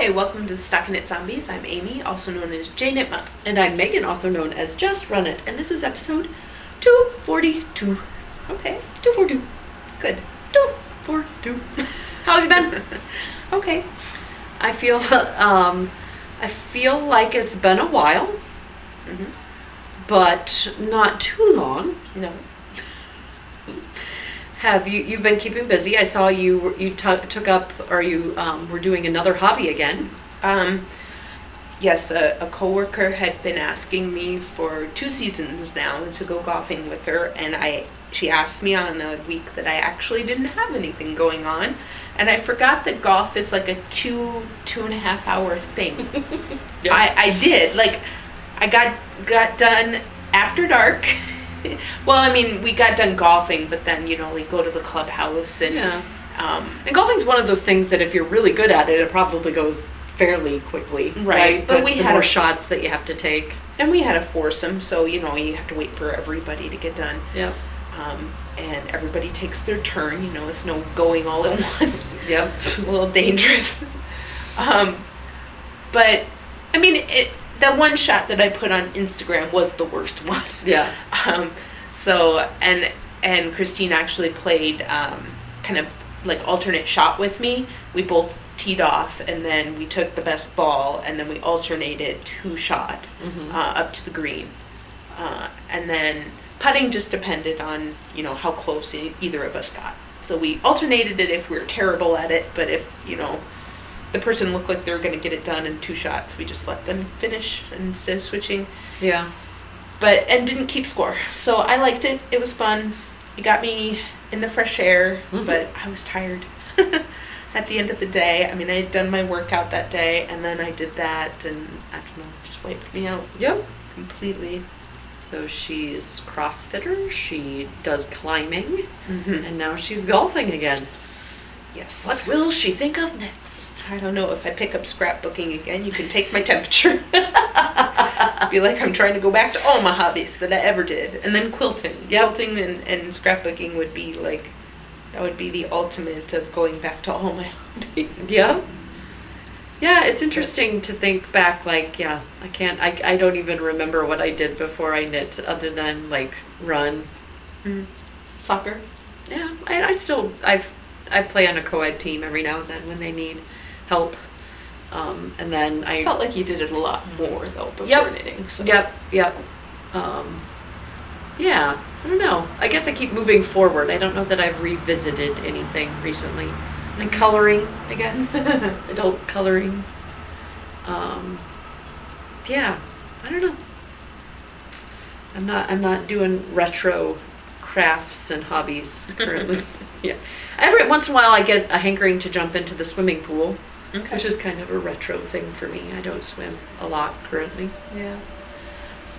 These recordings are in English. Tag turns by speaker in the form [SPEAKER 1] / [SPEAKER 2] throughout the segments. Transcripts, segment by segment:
[SPEAKER 1] Hi, welcome to the StockinetteZombies. I'm Amy, also known as J-Nitma.
[SPEAKER 2] And I'm Megan, also known as Just Run It. And this is episode 242.
[SPEAKER 1] Okay.
[SPEAKER 2] 242.
[SPEAKER 1] Good.
[SPEAKER 2] 242. How have you been?
[SPEAKER 1] Okay.
[SPEAKER 2] I feel like it's been a while, but not too long.
[SPEAKER 1] No.
[SPEAKER 2] Have you've been keeping busy? I saw you took up, or you were doing another hobby again.
[SPEAKER 1] Yes, a coworker had been asking me for 2 seasons now to go golfing with her, and she asked me on a week that I actually didn't have anything going on, and I forgot that golf is like a 2.5 hour thing.
[SPEAKER 2] Yeah.
[SPEAKER 1] I did, like, I got done after dark. Well, I mean, we got done golfing, but then, we go to the clubhouse and...
[SPEAKER 2] Yeah. And golfing's one of those things that if you're really good at it, it probably goes fairly quickly.
[SPEAKER 1] Right. But we
[SPEAKER 2] the
[SPEAKER 1] had
[SPEAKER 2] more shots that you have to take.
[SPEAKER 1] And we had a foursome, so, you have to wait for everybody to get done.
[SPEAKER 2] Yep.
[SPEAKER 1] And everybody takes their turn, it's no going all at once.
[SPEAKER 2] Yep.
[SPEAKER 1] A little dangerous. But, I mean, the one shot that I put on Instagram was the worst one.
[SPEAKER 2] Yeah.
[SPEAKER 1] So, and Christine actually played kind of like alternate shot with me. We both teed off, and then we took the best ball, and then we alternated 2 shot up to the green. And then putting just depended on, how close either of us got. So we alternated it if we were terrible at it, but if, the person looked like they were going to get it done in 2 shots, we just let them finish instead of switching.
[SPEAKER 2] Yeah.
[SPEAKER 1] And didn't keep score. So I liked it. It was fun. It got me in the fresh air, but I was tired at the end of the day. I mean, I had done my workout that day, and then I did that, and I don't know, just wiped me out.
[SPEAKER 2] Yep.
[SPEAKER 1] Completely.
[SPEAKER 2] So she's CrossFitter, she does climbing, and now she's golfing again.
[SPEAKER 1] Yes.
[SPEAKER 2] What will she think of next?
[SPEAKER 1] I don't know. If I pick up scrapbooking again, you can take my temperature. I feel like I'm trying to go back to all my hobbies that I ever did. And then quilting. Yep. Quilting and scrapbooking would be like, that would be the ultimate of going back to all my hobbies.
[SPEAKER 2] Yeah. Yeah, it's interesting to think back, like, yeah, I don't even remember what I did before I knit, other than, like, run.
[SPEAKER 1] Soccer?
[SPEAKER 2] Yeah, I play on a co-ed team every now and then when they need help. And then I
[SPEAKER 1] felt like you did it a lot more, though, before knitting. So.
[SPEAKER 2] Yep. Yeah, I don't know. I guess I keep moving forward. I don't know that I've revisited anything recently. And coloring, I guess. Adult coloring. Yeah, I don't know. I'm not doing retro crafts and hobbies currently. Yeah. Every once in a while I get a hankering to jump into the swimming pool, which is kind of a retro thing for me. I don't swim a lot currently.
[SPEAKER 1] Yeah.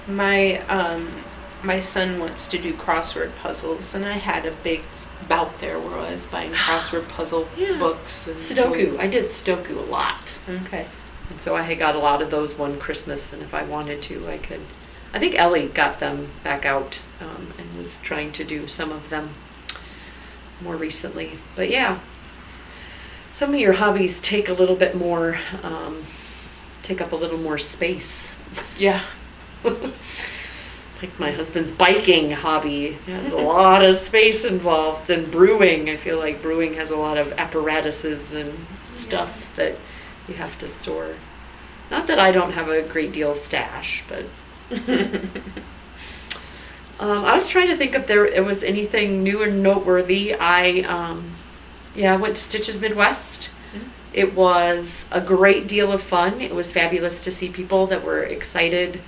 [SPEAKER 1] My son wants to do crossword puzzles, and I had a big bout there where I was buying crossword puzzle books. And
[SPEAKER 2] Sudoku. I did Sudoku a lot.
[SPEAKER 1] Okay.
[SPEAKER 2] And so I had got a lot of those one Christmas, and if I wanted to, I could. I think Ellie got them back out and was trying to do some of them more recently. But yeah, some of your hobbies take a little bit more, take up a little more space.
[SPEAKER 1] Yeah.
[SPEAKER 2] Like my husband's biking hobby has a lot of space involved, and brewing. I feel like brewing has a lot of apparatuses and stuff that you have to store. Not that I don't have a great deal of stash, but I was trying to think if there was anything new and noteworthy. I went to Stitches Midwest. It was a great deal of fun. It was fabulous to see people that were excited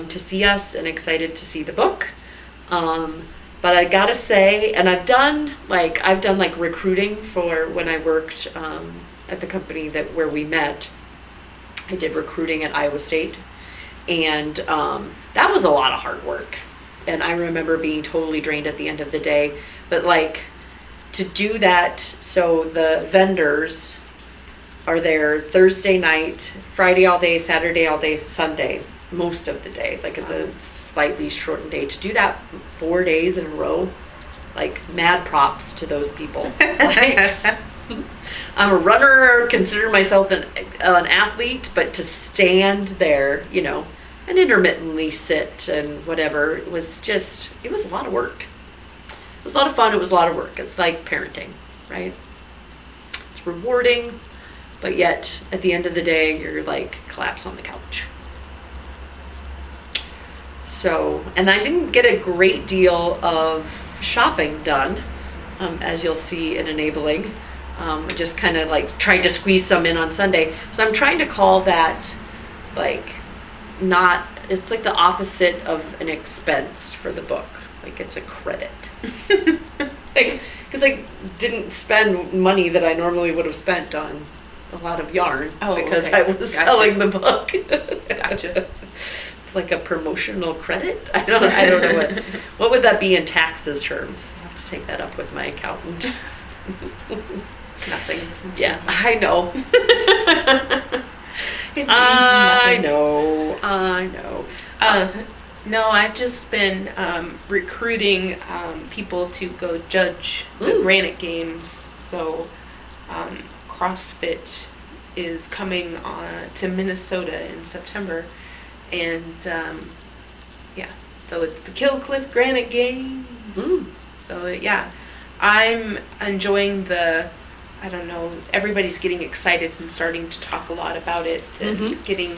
[SPEAKER 2] to see us and excited to see the book. But I gotta say, and I've done recruiting for when I worked at the company where we met. I did recruiting at Iowa State, and that was a lot of hard work. And I remember being totally drained at the end of the day. But like, to do that, so the vendors are there Thursday night, Friday all day, Saturday all day, Sunday most of the day. Like, it's a slightly shortened day. To do that 4 days in a row, like, mad props to those people. I'm a runner, consider myself an athlete, but to stand there, you know, and intermittently sit and whatever, it was a lot of work. It was a lot of fun, it was a lot of work. It's like parenting, right? It's rewarding, but yet at the end of the day, you're like collapse on the couch. So, and I didn't get a great deal of shopping done, as you'll see in enabling. Just kind of like tried to squeeze some in on Sunday. So I'm trying to call that like it's like the opposite of an expense for the book. Like it's a credit. Because I didn't spend money that I normally would have spent on a lot of yarn because I was selling the book.
[SPEAKER 1] Gotcha.
[SPEAKER 2] It's like a promotional credit. I don't know what would that be in taxes terms. I have to take that up with my accountant.
[SPEAKER 1] Nothing.
[SPEAKER 2] Yeah, I know. I know.
[SPEAKER 1] No, I've just been recruiting people to go judge the Granite Games. So CrossFit is coming to Minnesota in September. And so it's the Kill Cliff Granite Games. So yeah, I'm enjoying I don't know, everybody's getting excited and starting to talk a lot about it and getting,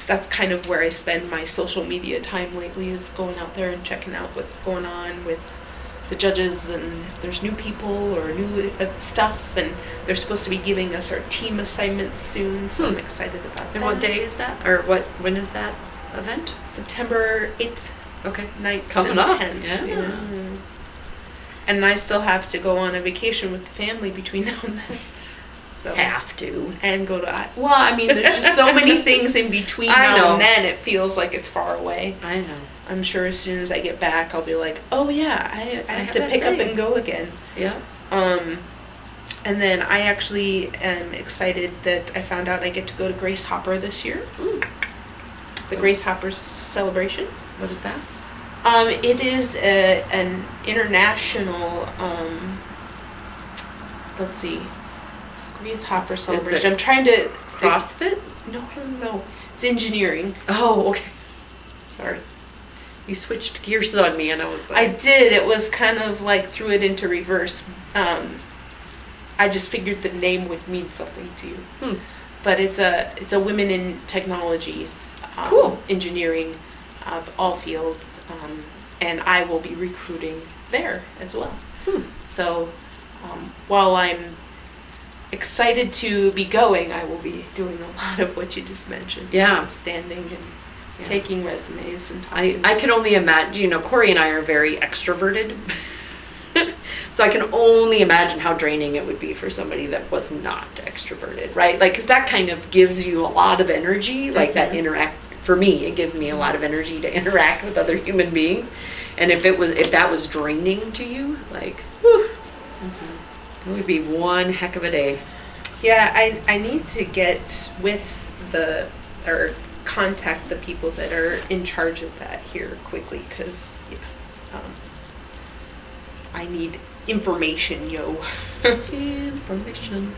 [SPEAKER 1] that's kind of where I spend my social media time lately, is going out there and checking out what's going on with the judges, and if there's new people or new stuff, and they're supposed to be giving us our team assignments soon, so I'm excited about that.
[SPEAKER 2] And what day is that? Or when is that event?
[SPEAKER 1] September 8th.
[SPEAKER 2] Okay.
[SPEAKER 1] 9th
[SPEAKER 2] Coming
[SPEAKER 1] and
[SPEAKER 2] up.
[SPEAKER 1] 10th.
[SPEAKER 2] Yeah.
[SPEAKER 1] And I still have to go on a vacation with the family between now and then. So
[SPEAKER 2] have to.
[SPEAKER 1] And go to... Well, I mean, there's just so many things in between now and then, it feels like it's far away.
[SPEAKER 2] I know.
[SPEAKER 1] I'm sure as soon as I get back, I'll be like, oh yeah, I have to pick up and go again.
[SPEAKER 2] Yeah.
[SPEAKER 1] And then I actually am excited that I found out I get to go to Grace Hopper this year. The Grace Hopper celebration.
[SPEAKER 2] What is that?
[SPEAKER 1] It is an international, let's see, Grace Hopper celebration. I'm trying to...
[SPEAKER 2] CrossFit?
[SPEAKER 1] No. It's engineering.
[SPEAKER 2] Oh, okay.
[SPEAKER 1] Sorry.
[SPEAKER 2] You switched gears on me and I was like...
[SPEAKER 1] I did. It was kind of like threw it into reverse. I just figured the name would mean something to you. But it's a women in technologies,
[SPEAKER 2] cool.
[SPEAKER 1] engineering of all fields. And I will be recruiting there as well. So while I'm excited to be going, I will be doing a lot of what you just mentioned.
[SPEAKER 2] Yeah.
[SPEAKER 1] Standing and taking resumes and talking.
[SPEAKER 2] I can only imagine, Corey and I are very extroverted. So I can only imagine how draining it would be for somebody that was not extroverted, right? Like, because that kind of gives you a lot of energy, like that for me, it gives me a lot of energy to interact with other human beings. And if that was draining to you, like, whew, it would be one heck of a day.
[SPEAKER 1] Yeah, I need to get with or contact the people that are in charge of that here quickly, because I need information,
[SPEAKER 2] Information.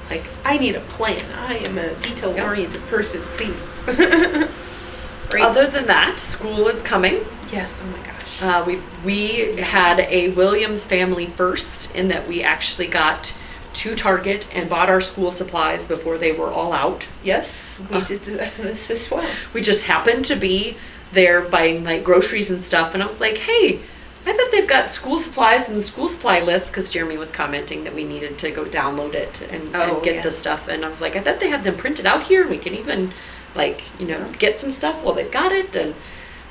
[SPEAKER 1] Like, I need a plan. I am a detail-oriented person, please. Right.
[SPEAKER 2] Other than that, school is coming.
[SPEAKER 1] Yes, oh my gosh.
[SPEAKER 2] We had a Williams family first, in that we actually got to Target and bought our school supplies before they were all out.
[SPEAKER 1] Yes, we did this as well.
[SPEAKER 2] We just happened to be there buying like groceries and stuff, and I was like, hey, I bet they've got school supplies in the school supply list, because Jeremy was commenting that we needed to go download it and get the stuff. And I was like, I bet they have them printed out here. We can even, get some stuff while they've got it. And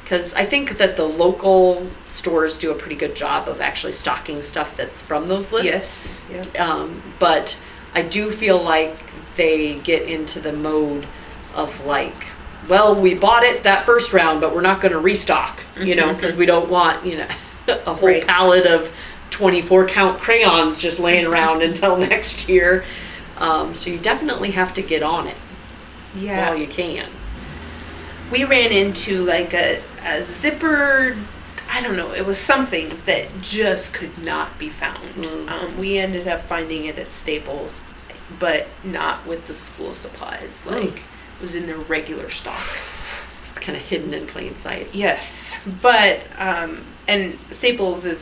[SPEAKER 2] because I think that the local stores do a pretty good job of actually stocking stuff that's from those lists.
[SPEAKER 1] Yes. Yeah.
[SPEAKER 2] But I do feel like they get into the mode of like, well, we bought it that first round, but we're not going to restock, because we don't want, a whole pallet of 24 count crayons just laying around until next year. So you definitely have to get on it while you can.
[SPEAKER 1] We ran into like a zipper, I don't know, it was something that just could not be found. We ended up finding it at Staples, but not with the school supplies. Like, it was in their regular stock.
[SPEAKER 2] It's kind of hidden in plain sight.
[SPEAKER 1] Yes, but, and Staples is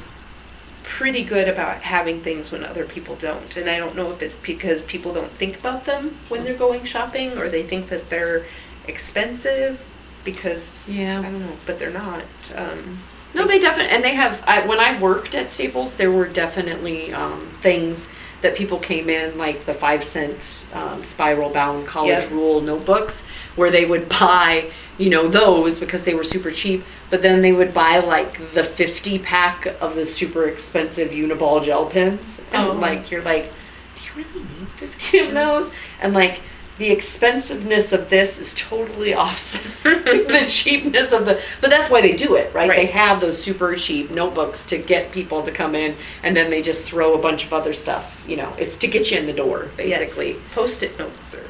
[SPEAKER 1] pretty good about having things when other people don't. And I don't know if it's because people don't think about them when they're going shopping, or they think that they're expensive, because,
[SPEAKER 2] yeah,
[SPEAKER 1] I don't know, but they're not.
[SPEAKER 2] No, they definitely, and they have, when I worked at Staples, there were definitely things that people came in, like the 5-cent spiral bound college rule notebooks, where they would buy, you know, those because they were super cheap, but then they would buy like the 50 pack of the super expensive Uniball gel pens. And like, you're like, do you really need 50 of those? And like, the expensiveness of this is totally offsetting the cheapness of the, but that's why they do it, right? They have those super cheap notebooks to get people to come in, and then they just throw a bunch of other stuff, you know, it's to get you in the door, basically.
[SPEAKER 1] Yes. Post-it notes are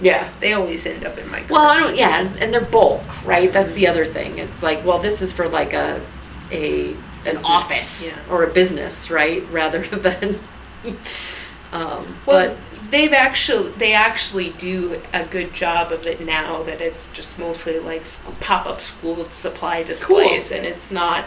[SPEAKER 2] yeah,
[SPEAKER 1] they always end up in my car.
[SPEAKER 2] well, I don't, yeah, and they're bulk, right? That's the other thing. It's like, well, this is for like an office or a business, right? Rather than
[SPEAKER 1] well,
[SPEAKER 2] but
[SPEAKER 1] they actually do a good job of it now, that it's just mostly like pop-up school supply displays, and it's not,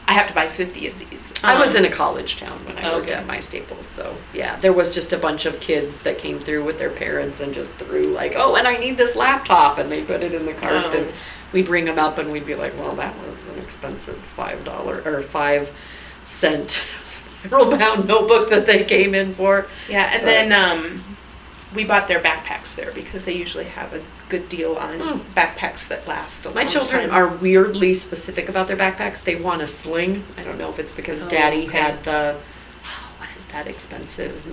[SPEAKER 1] I have to buy 50 of these.
[SPEAKER 2] I was in a college town when I worked at my Staples, so yeah, there was just a bunch of kids that came through with their parents and just threw like, oh, and I need this laptop, and they put it in the cart, and we'd bring them up, and we'd be like, well, that was an expensive $5 or 5-cent spiral bound notebook that they came in for.
[SPEAKER 1] Yeah, and then we bought their backpacks there because they usually have a good deal on backpacks that last a long time.
[SPEAKER 2] My children are weirdly specific about their backpacks. They want a sling. I don't know if it's because Daddy had the, what is that expensive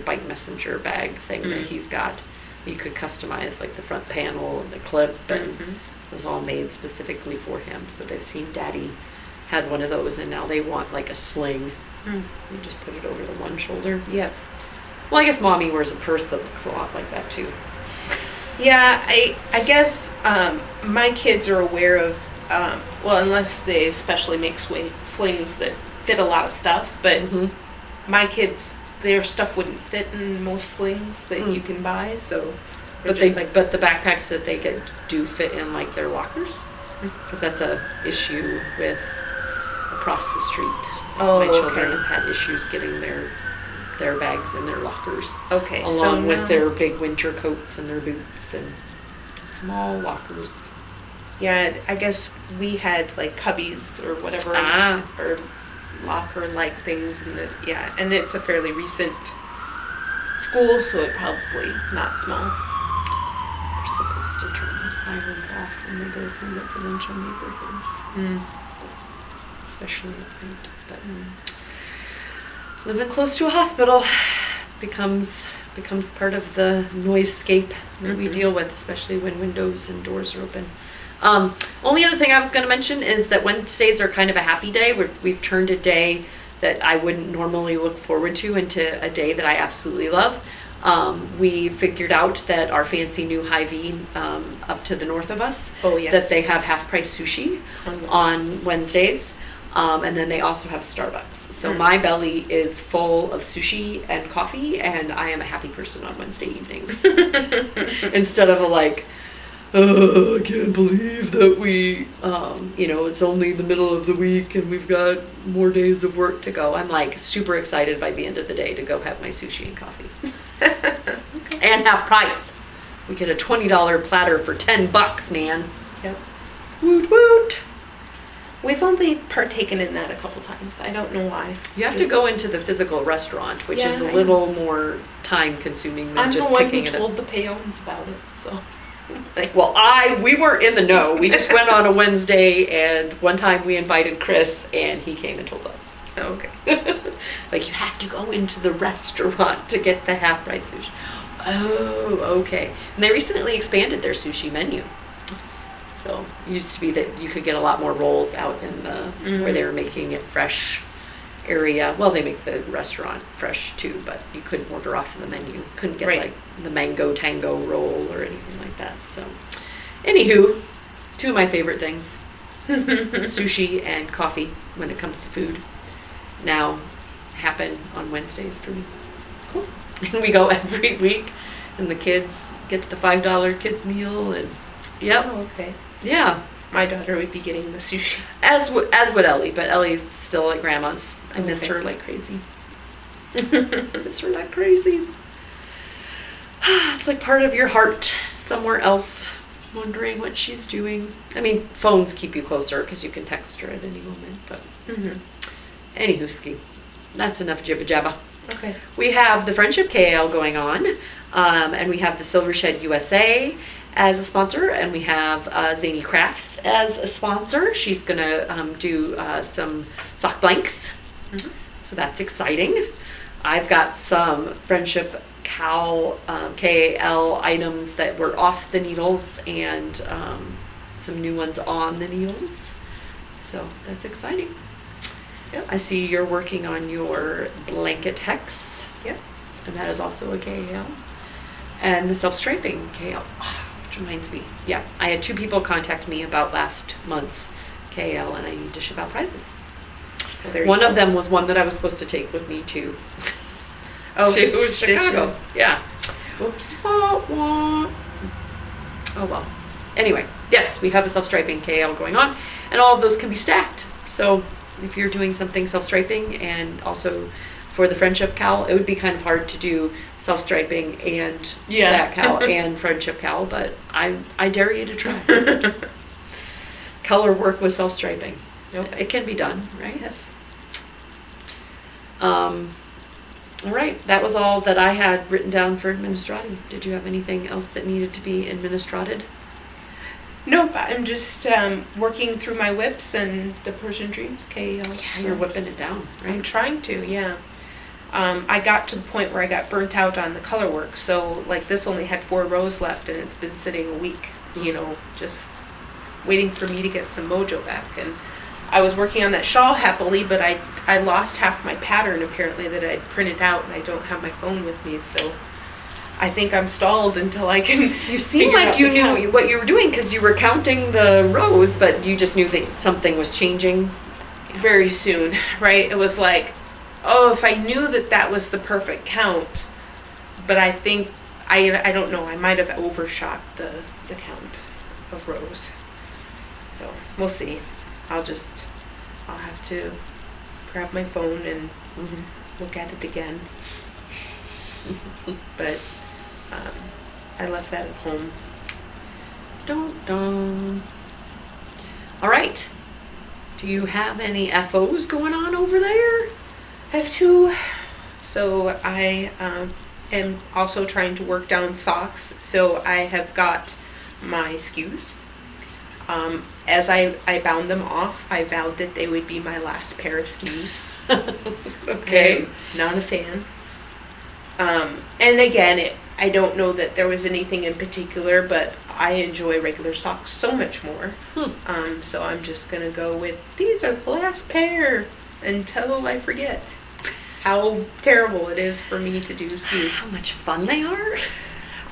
[SPEAKER 2] bike messenger bag thing that he's got. You could customize like the front panel and the clip, and it was all made specifically for him. So they've seen Daddy had one of those, and now they want like a sling. You just put it over the one shoulder.
[SPEAKER 1] Yep.
[SPEAKER 2] Well, I guess Mommy wears a purse that looks a lot like that too.
[SPEAKER 1] Yeah, I guess my kids are aware of, well, unless they especially make slings that fit a lot of stuff, but my kids, their stuff wouldn't fit in most slings that you can buy, so.
[SPEAKER 2] But but the backpacks that they get do fit in like their lockers, because that's a issue with across the street. My children have had issues getting their bags in their lockers. Okay. Along with their big winter coats and their boots and small lockers.
[SPEAKER 1] Yeah, I guess we had like cubbies or whatever, or locker-like things, and it's a fairly recent school, so it probably not small.
[SPEAKER 2] They're supposed to turn those sirens off when they go from residential neighborhoods. Especially at night. But living close to a hospital becomes part of the noisescape that we deal with, especially when windows and doors are open. Only other thing I was going to mention is that Wednesdays are kind of a happy day. We've turned a day that I wouldn't normally look forward to into a day that I absolutely love. We figured out that our fancy new Hy-Vee up to the north of us, that they have half-price sushi on Wednesdays, and then they also have Starbucks. So my belly is full of sushi and coffee, and I am a happy person on Wednesday evenings. Instead of I can't believe that we, it's only the middle of the week and we've got more days of work to go. I'm like super excited by the end of the day to go have my sushi and coffee. And half price. We get a $20 platter for $10, man.
[SPEAKER 1] Yep.
[SPEAKER 2] Woot woot.
[SPEAKER 1] We've only partaken in that a couple times. I don't know why.
[SPEAKER 2] You have to go into the physical restaurant, which is a little more time consuming than just picking it up.
[SPEAKER 1] I'm the one who told the Payones about it, so.
[SPEAKER 2] Well, we weren't in the know. We just went on a Wednesday, and one time we invited Chris, and he came and told us.
[SPEAKER 1] Oh, okay.
[SPEAKER 2] You have to go into the restaurant to get the half-price sushi. Oh, okay. And they recently expanded their sushi menu. So it used to be that you could get a lot more rolls out in the where they were making it fresh area. Well, they make the restaurant fresh too, but you couldn't order off of the menu. Couldn't get like the mango tango roll or anything like that. So, anywho, two of my favorite things. Sushi and coffee, when it comes to food, now happen on Wednesdays for me.
[SPEAKER 1] Cool.
[SPEAKER 2] And we go every week, and the kids get the $5 kids meal, and yep.
[SPEAKER 1] Oh, okay.
[SPEAKER 2] Yeah.
[SPEAKER 1] My daughter would be getting the sushi.
[SPEAKER 2] As would Ellie, but Ellie's still at grandma's. I miss
[SPEAKER 1] Okay.
[SPEAKER 2] her like crazy. I miss her like crazy. It's like part of your heart somewhere else, wondering what she's doing. I mean, phones keep you closer because you can text her at any moment, but anywho, ski. That's enough jibba jabba.
[SPEAKER 1] Okay.
[SPEAKER 2] We have the Friendship KL going on, and we have the Silver Shed USA as a sponsor, and we have Zany Crafts as a sponsor. She's going to do some sock blanks, so that's exciting. I've got some Friendship KL items that were off the needles, and some new ones on the needles, so that's exciting.
[SPEAKER 1] Yep.
[SPEAKER 2] I see you're working on your blanket hex.
[SPEAKER 1] Yep.
[SPEAKER 2] And that is also a KL. And the self-striping KL. Which reminds me, yeah, I had 2 people contact me about last month's KL, and I need to ship out prizes.
[SPEAKER 1] Well,
[SPEAKER 2] One of them was one that I was supposed to take with me to Chicago. Yeah.
[SPEAKER 1] Whoops.
[SPEAKER 2] Wah, wah. Oh well. Anyway, yes, we have a self-striping KL going on, and all of those can be stacked. So if you're doing something self-striping, and also for the Friendship Cowl, it would be kind of hard to do self-striping and that cowl and Friendship Cowl, but I dare you to try. Color work with self-striping.
[SPEAKER 1] Yep.
[SPEAKER 2] It can be done, right? Yes. All right, that was all that I had written down for administrative. Did you have anything else that needed to be administrated?
[SPEAKER 1] Nope, I'm just working through my whips and the Persian Dreams KL.
[SPEAKER 2] Yeah, you're whipping it down, right?
[SPEAKER 1] I'm trying to, yeah. I got to the point where I got burnt out on the color work, so like this only had 4 rows left, and it's been sitting a week, you know, just waiting for me to get some mojo back. And I was working on that shawl happily, but I lost half my pattern apparently that I'd printed out, and I don't have my phone with me, so I think I'm stalled until I can.
[SPEAKER 2] You seem like you knew what you were doing because you were counting the rows, but you just knew that something was changing
[SPEAKER 1] very soon, right? It was like, oh, if I knew that that was the perfect count, but I think, I don't know, I might have overshot the count of rows. So, we'll see. I'll have to grab my phone and look at it again. But I left that at home. Dun.
[SPEAKER 2] All right. Do you have any FOs going on over there?
[SPEAKER 1] I have 2. So I am also trying to work down socks. So I have got my SKUs. As I bound them off, I vowed that they would be my last pair of SKUs.
[SPEAKER 2] Okay.
[SPEAKER 1] Not a fan. And again, I don't know that there was anything in particular, but I enjoy regular socks so much more. So I'm just going to go with, these are the last pair until I forget how terrible it is for me to do SKUs.
[SPEAKER 2] How much fun they are.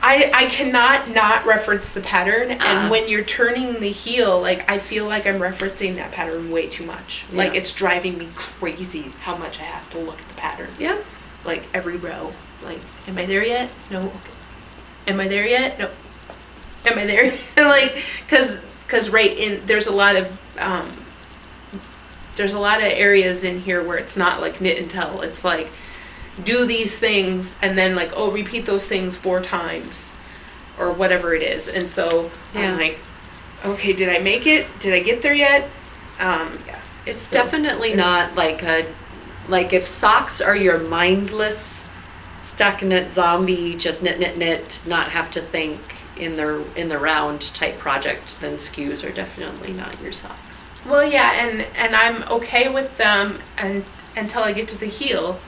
[SPEAKER 1] I cannot not reference the pattern, and when you're turning the heel, like, I feel like I'm referencing that pattern way too much.
[SPEAKER 2] Yeah.
[SPEAKER 1] Like, it's driving me crazy how much I have to look at the pattern.
[SPEAKER 2] Yeah.
[SPEAKER 1] Like, every row. Like, am I there yet? No. Okay. Am I there yet? No. Am I there? Like, cause right in, there's a lot of areas in here where it's not like knit and tell. It's like, do these things, and then like, oh, repeat those things 4 times, or whatever it is. And so I'm like, okay, did I make it? Did I get there yet? Yeah.
[SPEAKER 2] It's definitely not like if socks are your mindless StockinetteZombie, just knit, not have to think in the round type project, then SKUs are definitely not your socks.
[SPEAKER 1] Well, yeah, and I'm okay with them until I get to the heel.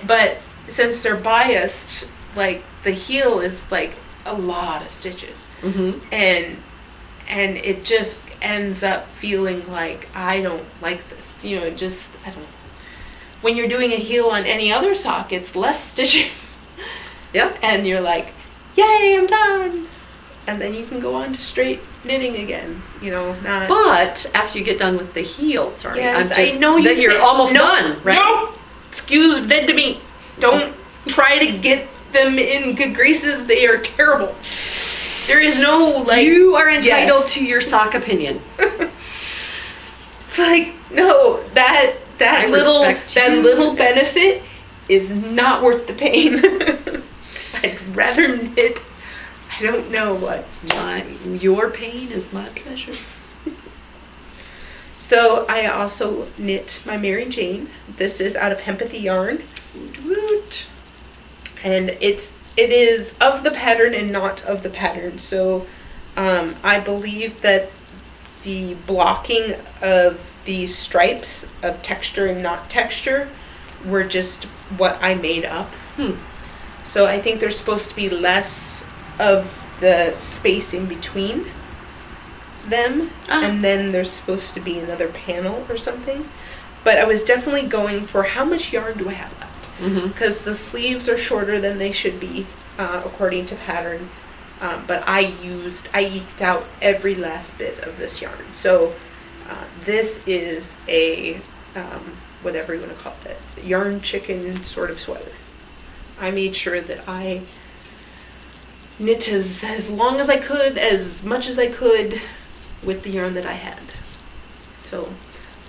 [SPEAKER 1] But since they're biased, like, the heel is like a lot of stitches, and it just ends up feeling like I don't like this. You know, I don't know. When you're doing a heel on any other sock, it's less stitches.
[SPEAKER 2] Yep.
[SPEAKER 1] And you're like, yay, I'm done. and then you can go on to straight knitting again. You know, not.
[SPEAKER 2] But after you get done with the heel, sorry,
[SPEAKER 1] Yes, I know you.
[SPEAKER 2] Then you're almost done, right?
[SPEAKER 1] No, excuse me. Don't try to get them in good graces. They are terrible. There is no like.
[SPEAKER 2] You are entitled to your sock opinion.
[SPEAKER 1] Like no, that little benefit is not worth the pain. I'd rather knit. I don't know what.
[SPEAKER 2] Your pain is my pleasure.
[SPEAKER 1] So I also knit my Mary Jane. This is out of Hempathy yarn.
[SPEAKER 2] Woot woot.
[SPEAKER 1] And it is of the pattern and not of the pattern. So I believe that the blocking of the stripes of texture and not texture were just what I made up. So I think there's supposed to be less of the space in between them, and then there's supposed to be another panel or something. But I was definitely going for how much yarn do I have left, because the sleeves are shorter than they should be according to pattern. But I eked out every last bit of this yarn. So this is a whatever you want to call it, yarn chicken sort of sweater. I made sure that I knit as long as I could, as much as I could, with the yarn that I had. So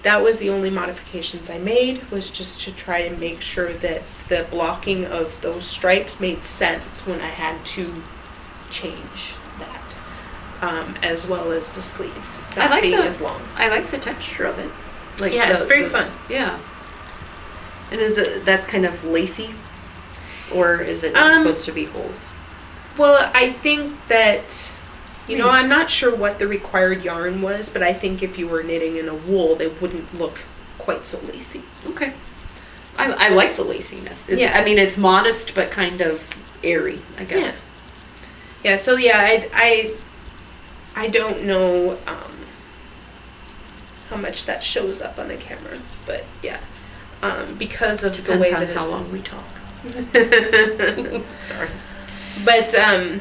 [SPEAKER 1] that was the only modifications I made, was just to try and make sure that the blocking of those stripes made sense when I had to change that, as well as the sleeves.
[SPEAKER 2] I like
[SPEAKER 1] as long.
[SPEAKER 2] I like the texture of it. Like
[SPEAKER 1] yeah, it's very fun.
[SPEAKER 2] Yeah. And that's kind of lacy, or is it not supposed to be holes?
[SPEAKER 1] Well, I think that, you know, I'm not sure what the required yarn was, but I think if you were knitting in a wool, they wouldn't look quite so lacy.
[SPEAKER 2] Okay. I like the laciness. I mean, it's modest, but kind of airy, I guess.
[SPEAKER 1] Yeah, so yeah, I don't know how much that shows up on the camera, but yeah, because of the way that
[SPEAKER 2] how long we talk.
[SPEAKER 1] Sorry. But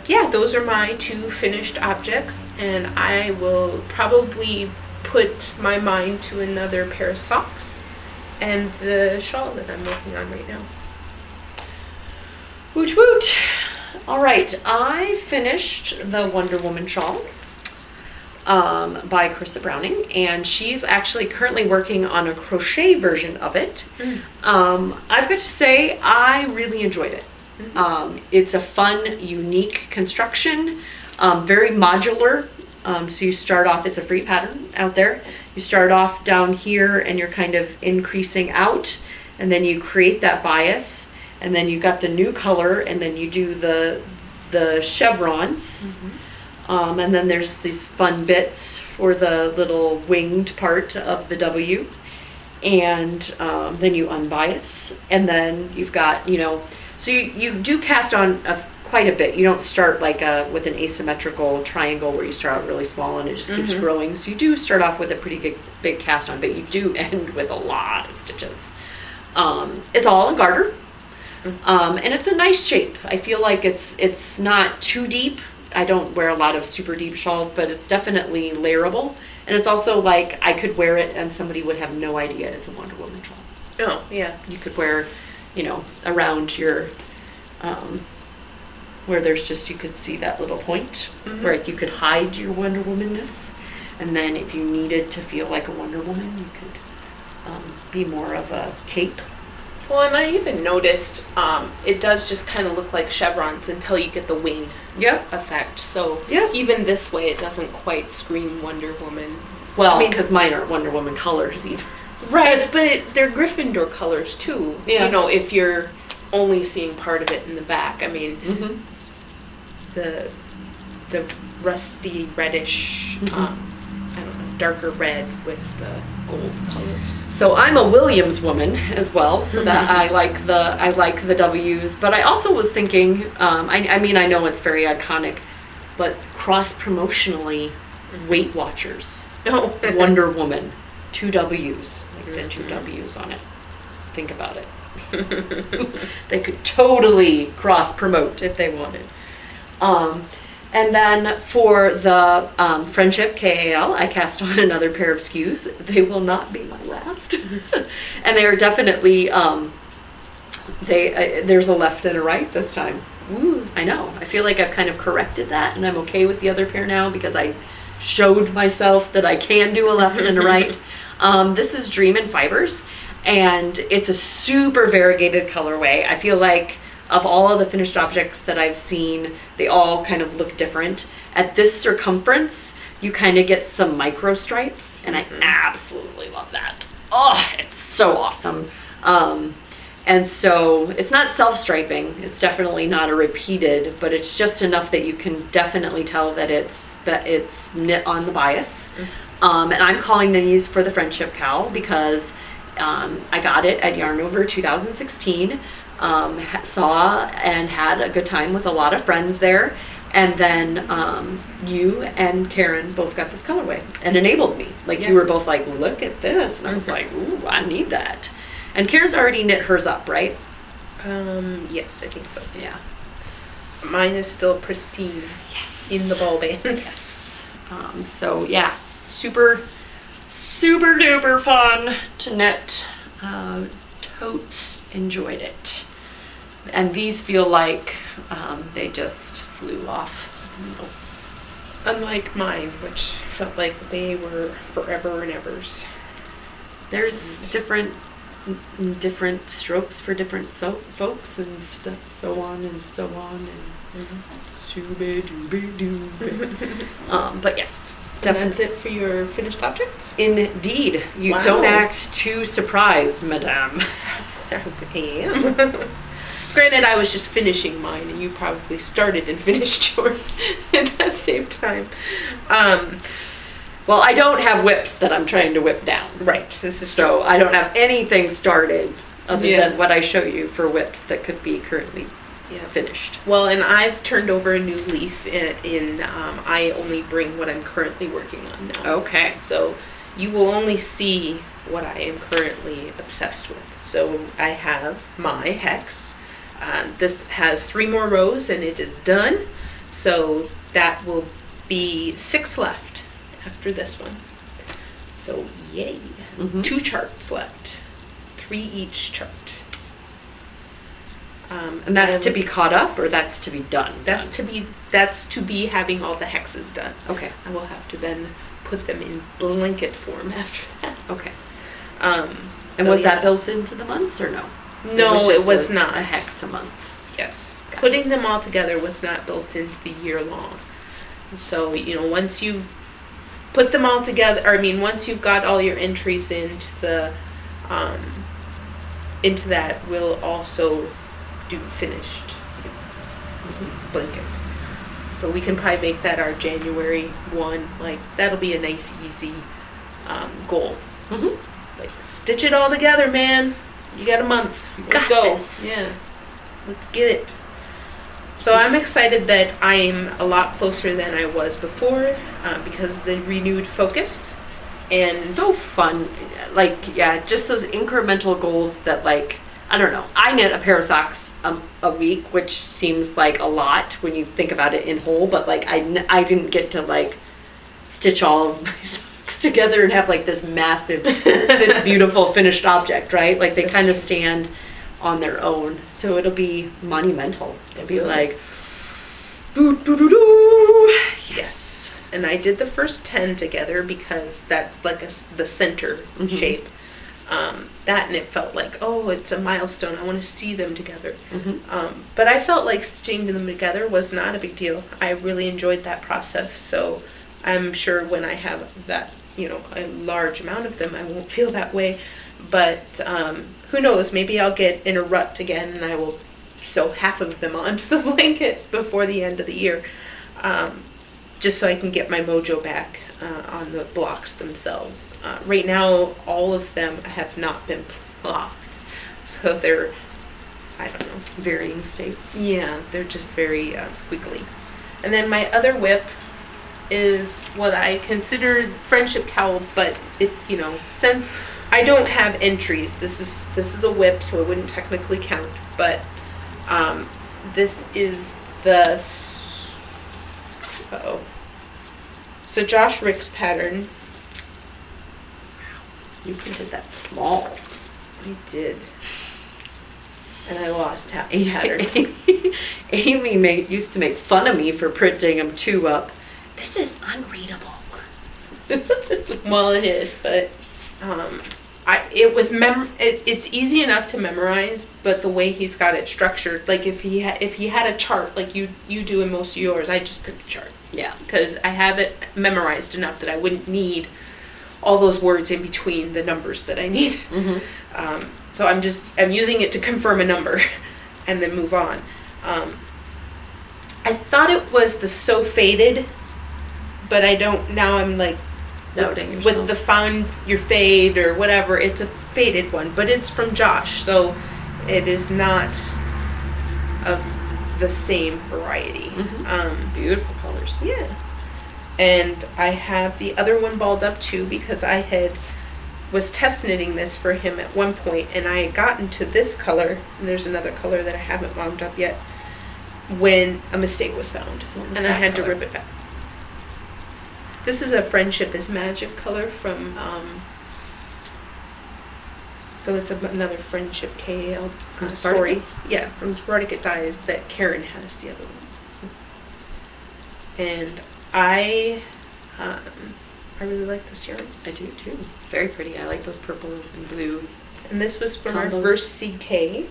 [SPEAKER 1] yeah, those are my two finished objects, and I will probably put my mind to another pair of socks and the shawl that I'm working on right now.
[SPEAKER 2] Woot woot! All right, I finished the Wonder Woman shawl by Carissa Browning, and she's actually currently working on a crochet version of it. I've got to say, I really enjoyed it. It's a fun, unique construction, very modular. So you start off, it's a free pattern out there. You start off down here and you're kind of increasing out, and then you create that bias, and then you got the new color, and then you do the chevrons. And then there's these fun bits for the little winged part of the W, and then you unbias, and then you've got, you know, so you do cast on quite a bit. You don't start like with an asymmetrical triangle where you start out really small and it just keeps growing. So you do start off with a pretty big cast on, but you do end with a lot of stitches. It's all in garter, and it's a nice shape. I feel like it's not too deep. I don't wear a lot of super deep shawls, but it's definitely layerable. And it's also like I could wear it and somebody would have no idea it's a Wonder Woman shawl.
[SPEAKER 1] Oh, yeah.
[SPEAKER 2] You could wear, you know, around your, where there's just, you could see that little point, where you could hide your Wonder Woman-ness. And then if you needed to feel like a Wonder Woman, you could be more of a cape.
[SPEAKER 1] Well, and I even noticed it does just kind of look like chevrons until you get the wing effect. So even this way, it doesn't quite scream Wonder Woman.
[SPEAKER 2] Well, because mine aren't Wonder Woman colors either.
[SPEAKER 1] Right, but they're Gryffindor colors too.
[SPEAKER 2] Yeah.
[SPEAKER 1] You know, if you're only seeing part of it in the back. I mean, the rusty reddish, I don't know, darker red with the gold colors.
[SPEAKER 2] So I'm a Williams woman as well, so that I like the W's. But I also was thinking, I mean, I know it's very iconic, but cross promotionally, Weight Watchers, Wonder Woman, 2 W's, like the 2 W's on it. Think about it. They could totally cross promote if they wanted. And then for the Friendship KAL, I cast on another pair of SKUs. They will not be my last. And they are definitely, there's a left and a right this time. Ooh, I know. I feel like I've kind of corrected that, and I'm okay with the other pair now because I showed myself that I can do a left and a right. This is Dream in Fibers, and it's a super variegated colorway. I feel like of all of the finished objects that I've seen, they all kind of look different. At this circumference, you kind of get some micro stripes, and I absolutely love that. Oh, it's so awesome. And so it's not self-striping. It's definitely not a repeated, but it's just enough that you can definitely tell that it's knit on the bias. And I'm calling these for the Friendship Cowl because I got it at Yarn Over 2016. Saw and had a good time with a lot of friends there, and then you and Karen both got this colorway and enabled me. Like, yes. You were both like, look at this, and I was like, ooh, I need that. And Karen's already knit hers up, right?
[SPEAKER 1] Yes, I think so.
[SPEAKER 2] Yeah.
[SPEAKER 1] Mine is still pristine.
[SPEAKER 2] Yes.
[SPEAKER 1] In the ball band.
[SPEAKER 2] Yes. So yeah, super duper fun to knit. Totes enjoyed it. And these feel like they just flew off the needles.
[SPEAKER 1] Unlike mine, which felt like they were forever and evers.
[SPEAKER 2] There's different strokes for different folks and stuff, so on and so on, and but yes,
[SPEAKER 1] definitely. That's it for your finished objects?
[SPEAKER 2] Indeed. You don't act too surprised, madame.
[SPEAKER 1] I am. Granted, I was just finishing mine, and you probably started and finished yours at that same time.
[SPEAKER 2] Well, I don't have whips that I'm trying to whip down.
[SPEAKER 1] Right. This is
[SPEAKER 2] so true. I don't have anything started other than what I show you for whips that could be currently finished.
[SPEAKER 1] Well, and I've turned over a new leaf in I only bring what I'm currently working on now.
[SPEAKER 2] Okay.
[SPEAKER 1] So you will only see what I am currently obsessed with. So I have my hex. This has 3 more rows and it is done. So that will be 6 left after this one. So yay. 2 charts left. 3 each chart.
[SPEAKER 2] And that's to be caught up, or that's to be done?
[SPEAKER 1] That's to be having all the hexes done.
[SPEAKER 2] Okay.
[SPEAKER 1] I will have to then put them in blanket form after that.
[SPEAKER 2] Okay. And so was that built into the months or no?
[SPEAKER 1] No, it was not.
[SPEAKER 2] A hex a month.
[SPEAKER 1] Yes. Putting them all together was not built into the year long. So, once you put them all together, once you've got all your entries into the into that, we'll also do finished blanket. So we can probably make that our January 1. Like, that'll be a nice, easy goal. Like, stitch it all together, man. You got a month. Let's go.
[SPEAKER 2] This.
[SPEAKER 1] Yeah. Let's get it. So I'm excited that I'm a lot closer than I was before because of the renewed focus. And
[SPEAKER 2] so fun. Like, yeah, just those incremental goals that, like, I don't know. I knit a pair of socks a week, which seems like a lot when you think about it in whole, but, like, I didn't get to, like, stitch all of my socks together and have, like, this massive, beautiful finished object, right? Like, they kind of stand on their own. So it'll be monumental. It'll be like, doo-doo-doo-doo. Yes.
[SPEAKER 1] And I did the first 10 together because that's like the center shape. That, and it felt like, oh, it's a milestone. I want to see them together. But I felt like stitching them together was not a big deal. I really enjoyed that process. So I'm sure when I have that, a large amount of them, I won't feel that way. But who knows? Maybe I'll get in a rut again and I will sew half of them onto the blanket before the end of the year. Just so I can get my mojo back on the blocks themselves. Right now, all of them have not been blocked. So they're, I don't know.
[SPEAKER 2] Varying states.
[SPEAKER 1] Yeah, they're just very squiggly. And then my other whip is what I consider Friendship Cowl, but it, since I don't have entries, this is a whip, so it wouldn't technically count, but this is the Uh-oh. So Josh Rick's pattern.
[SPEAKER 2] You printed that small.
[SPEAKER 1] I did. And I lost half the pattern.
[SPEAKER 2] Amy used to make fun of me for printing them 2 up. This is unreadable.
[SPEAKER 1] Well, it is, but it's easy enough to memorize, but the way he's got it structured, like if he had a chart like you do in most of yours, I just print the chart.
[SPEAKER 2] Yeah.
[SPEAKER 1] Because I have it memorized enough that I wouldn't need all those words in between the numbers that I need.
[SPEAKER 2] Mm-hmm.
[SPEAKER 1] So I'm using it to confirm a number and then move on. I thought it was the So Faded, but I don't, now I'm like,
[SPEAKER 2] Doubting yourself.
[SPEAKER 1] with the Found Your Fade or whatever, it's a faded one, but it's from Josh, so it is not of the same variety.
[SPEAKER 2] Mm-hmm. Beautiful colors.
[SPEAKER 1] Yeah. And I have the other one balled up too, because I was test knitting this for him at one point, and I had gotten to this color, and there's another color that I haven't wound up yet, when a mistake was found, and I had to rip it back. This is a Friendship is Magic color from, so it's another Friendship KL story. Yeah, from Spartacus Dies that Karen has the other one. And I really like those yarns.
[SPEAKER 2] I do too. It's very pretty. I like those purple and blue.
[SPEAKER 1] And this was from our first CK.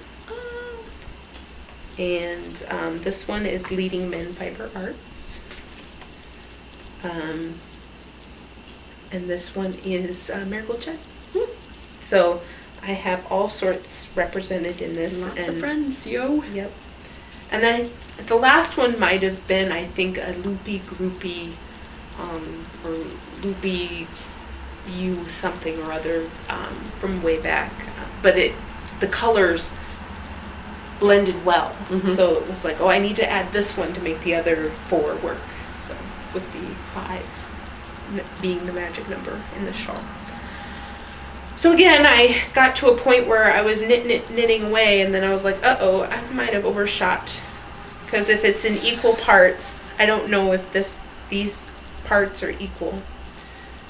[SPEAKER 1] And this one is Leading Men Fiber Arts. And this one is Miracle Check. So I have all sorts represented in this.
[SPEAKER 2] Lots of friends, yo.
[SPEAKER 1] Yep. And then the last one might have been, I think, a Loopy Groupy, or Loopy You something or other from way back. But the colors blended well.
[SPEAKER 2] Mm-hmm.
[SPEAKER 1] So it was like, oh, I need to add this one to make the other 4 work. So with the 5 being the magic number in the shawl. So again, I got to a point where I was knitting away, and then I was like, uh-oh, I might have overshot. Because if it's in equal parts, I don't know if these parts are equal.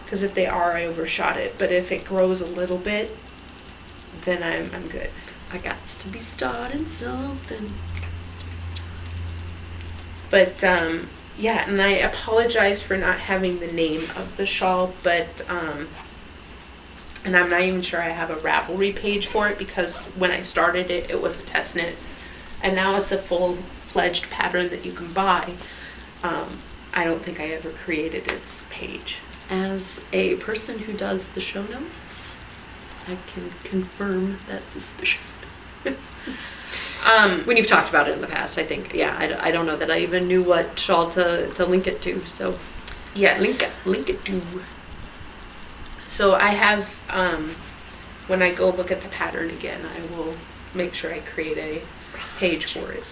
[SPEAKER 1] Because if they are, I overshot it. But if it grows a little bit, then I'm good.
[SPEAKER 2] I got to be starting something.
[SPEAKER 1] But yeah, and I apologize for not having the name of the shawl, but and I'm not even sure I have a Ravelry page for it, because when I started it, it was a test knit, and now it's a full-fledged pattern that you can buy. I don't think I ever created its page.
[SPEAKER 2] As a person who does the show notes, I can confirm that suspicion. When you've talked about it in the past, I think, yeah, I don't know that I even knew what shawl to link it to, so
[SPEAKER 1] yes,
[SPEAKER 2] link it to.
[SPEAKER 1] So I have, when I go look at the pattern again, I will make sure I create a page for it.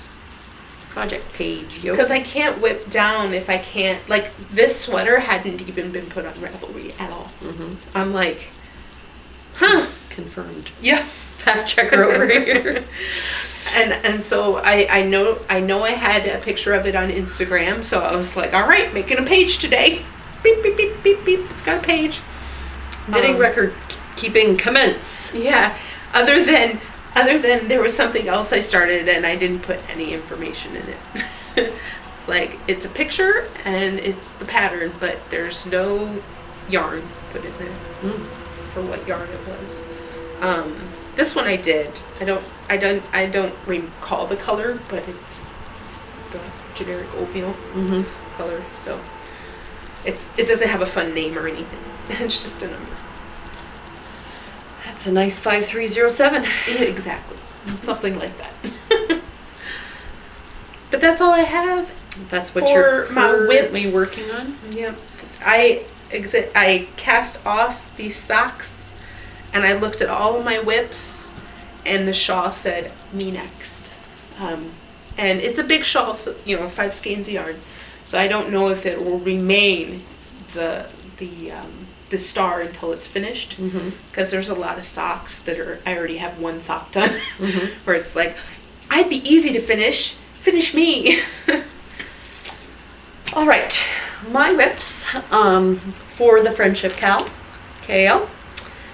[SPEAKER 2] Project page, yo.
[SPEAKER 1] Because I can't whip down if I can't, like, this sweater hadn't even been put on Ravelry at all.
[SPEAKER 2] Mm-hmm.
[SPEAKER 1] I'm like, huh.
[SPEAKER 2] Confirmed.
[SPEAKER 1] Yeah.
[SPEAKER 2] Fact checker over here.
[SPEAKER 1] And so I know I had a picture of it on Instagram, so I was like, all right, making a page today. Beep, beep, beep, beep, beep. It's got a page.
[SPEAKER 2] Knitting record keeping commence.
[SPEAKER 1] Yeah. Other than there was something else I started and I didn't put any information in it. It's like, it's a picture and it's the pattern, but there's no yarn put in there for what yarn it was. This one I did. I don't recall the color, but it's the generic oatmeal color, so it doesn't have a fun name or anything. It's just a number.
[SPEAKER 2] That's a nice 5307.
[SPEAKER 1] Yeah, exactly. Something like that. But that's all I have.
[SPEAKER 2] That's what you're currently
[SPEAKER 1] whips.
[SPEAKER 2] working on?
[SPEAKER 1] Yep. I cast off these socks, and I looked at all of my whips, and the shawl said, me next. And it's a big shawl, so, 5 skeins of yarn. So I don't know if it will remain the star until it's finished, because there's a lot of socks that I already have one sock done, where it's like, I'd be easy to finish me.
[SPEAKER 2] All right, my whips for the Friendship Cal, KL.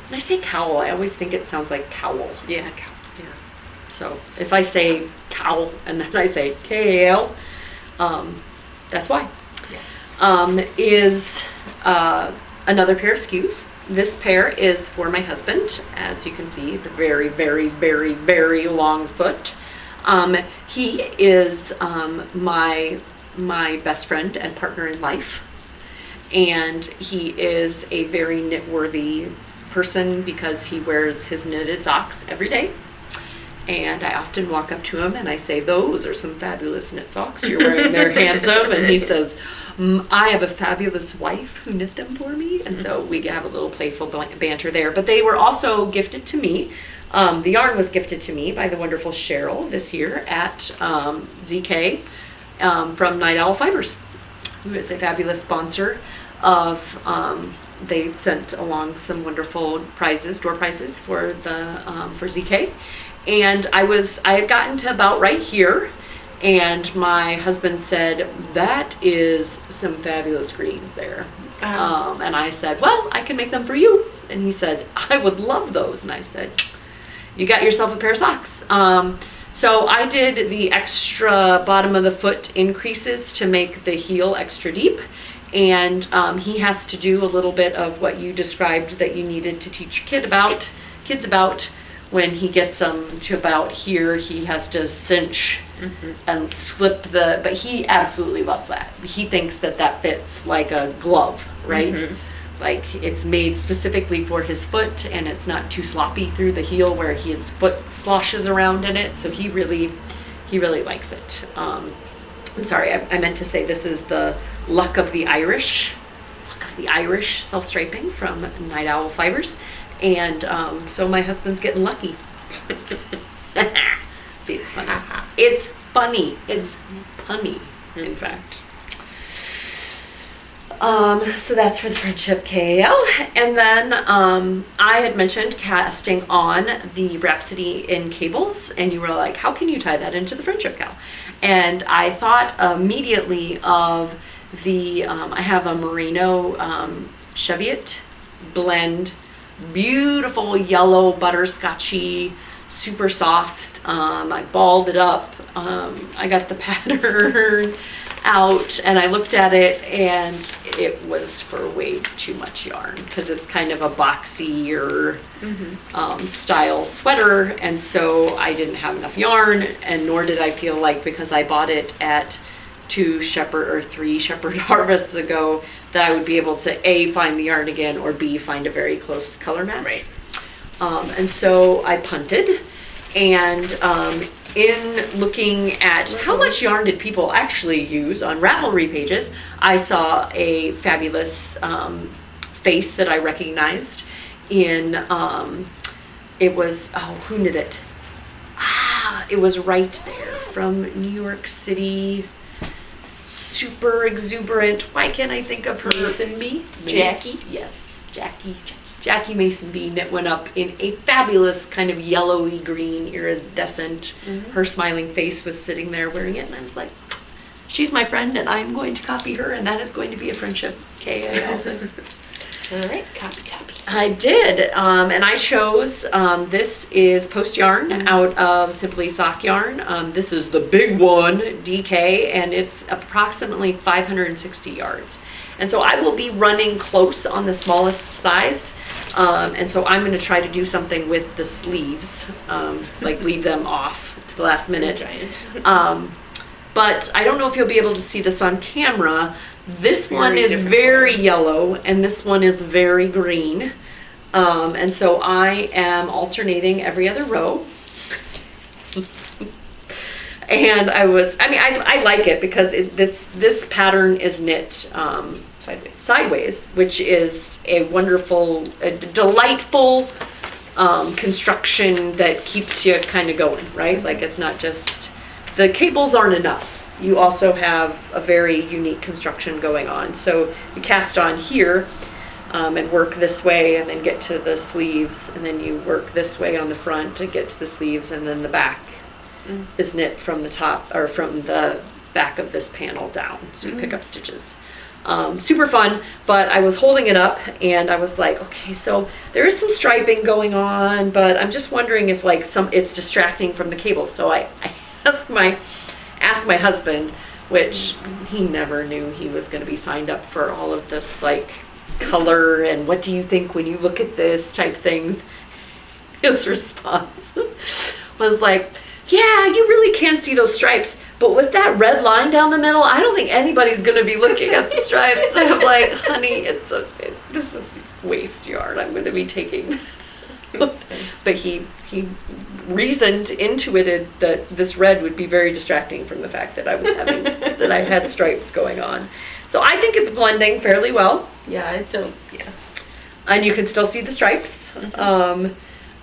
[SPEAKER 2] When I say cowl, I always think it sounds like cowl.
[SPEAKER 1] Yeah, cowl.
[SPEAKER 2] Yeah. So if I say cowl and then I say KL, that's why.
[SPEAKER 1] Yes.
[SPEAKER 2] Is another pair of SKUs. This pair is for my husband. As you can see, the very, very, very, very long foot. He is my best friend and partner in life, and he is a very knit-worthy person because he wears his knitted socks every day. And I often walk up to him and I say, "Those are some fabulous knit socks you're wearing. They're handsome." And he says, "I have a fabulous wife who knit them for me." And so we have a little playful banter there. But they were also gifted to me. The yarn was gifted to me by the wonderful Cheryl this year at ZK from Night Owl Fibers, who is a fabulous sponsor of. They sent along some wonderful prizes, door prizes for ZK, and I had gotten to about right here, and my husband said, "That is some fabulous greens there," and I said, "Well, I can make them for you," and he said, "I would love those," and I said, "You got yourself a pair of socks." So I did the extra bottom of the foot increases to make the heel extra deep. And he has to do a little bit of what you described that you needed to teach kids about. When he gets them to about here, he has to cinch and slip but he absolutely loves that. He thinks that fits like a glove, right? Like it's made specifically for his foot, and it's not too sloppy through the heel where his foot sloshes around in it. So he really likes it. I'm sorry, I meant to say this is the Luck of the Irish self-striping from Night Owl Fibers. And so my husband's getting lucky. See, it's funny. It's funny. It's punny, in fact. So that's for the Friendship KL. And then I had mentioned casting on the Rhapsody in cables, and you were like, how can you tie that into the Friendship Cal? And I thought immediately of the, I have a merino Cheviot blend, beautiful yellow butterscotchy, super soft. I balled it up. I got the pattern out and I looked at it, and it was for way too much yarn because it's kind of a boxier style sweater, and so I didn't have enough yarn, and nor did I feel like, because I bought it at 3 Shepherd harvests ago, that I would be able to A, find the yarn again, or B, find a very close color match.
[SPEAKER 1] Right.
[SPEAKER 2] And so I punted, and in looking at how much yarn did people actually use on Ravelry pages, I saw a fabulous face that I recognized in, it was, who knit it? It was right there from New York City, super exuberant. Why can't I think of her?
[SPEAKER 1] Mason B?
[SPEAKER 2] Jackie? Yes, Jackie Mason B knit one up in a fabulous kind of yellowy green iridescent. Her smiling face was sitting there wearing it, and I was like, she's my friend, and I'm going to copy her, and that is going to be a Friendship KAL.
[SPEAKER 1] All right, copy.
[SPEAKER 2] I did, and I chose, this is Post Yarn out of Simply Sock Yarn. This is the big one, DK, and it's approximately 560 yards. And so I will be running close on the smallest size, and so I'm going to try to do something with the sleeves, like leave them off to the last minute.
[SPEAKER 1] Giant.
[SPEAKER 2] But I don't know if you'll be able to see this on camera. This one is
[SPEAKER 1] different
[SPEAKER 2] very
[SPEAKER 1] color.
[SPEAKER 2] yellow, and this one is very green. And so I am alternating every other row. And I like it because this pattern is knit sideways, which is a wonderful, delightful construction that keeps you kind of going, right? Like, it's not just, the cables aren't enough. You also have a very unique construction going on. So you cast on here and work this way, and then get to the sleeves, and then you work this way on the front to get to the sleeves, and then the back is knit from the top, or from the back of this panel down. So you pick up stitches. Super fun, but I was holding it up and I was like, okay, so there is some striping going on, but I'm just wondering if like it's distracting from the cable. So I asked my husband, which he never knew he was going to be signed up for all of this like color and what do you think when you look at this type things. His response was like, yeah, you really can see those stripes. But with that red line down the middle, I don't think anybody's going to be looking at the stripes. And I'm like, honey, this is waste yarn I'm going to be taking. But he reasoned, intuited that this red would be very distracting from the fact that I was having that I had stripes going on. So I think it's blending fairly well.
[SPEAKER 1] Yeah,
[SPEAKER 2] and you can still see the stripes.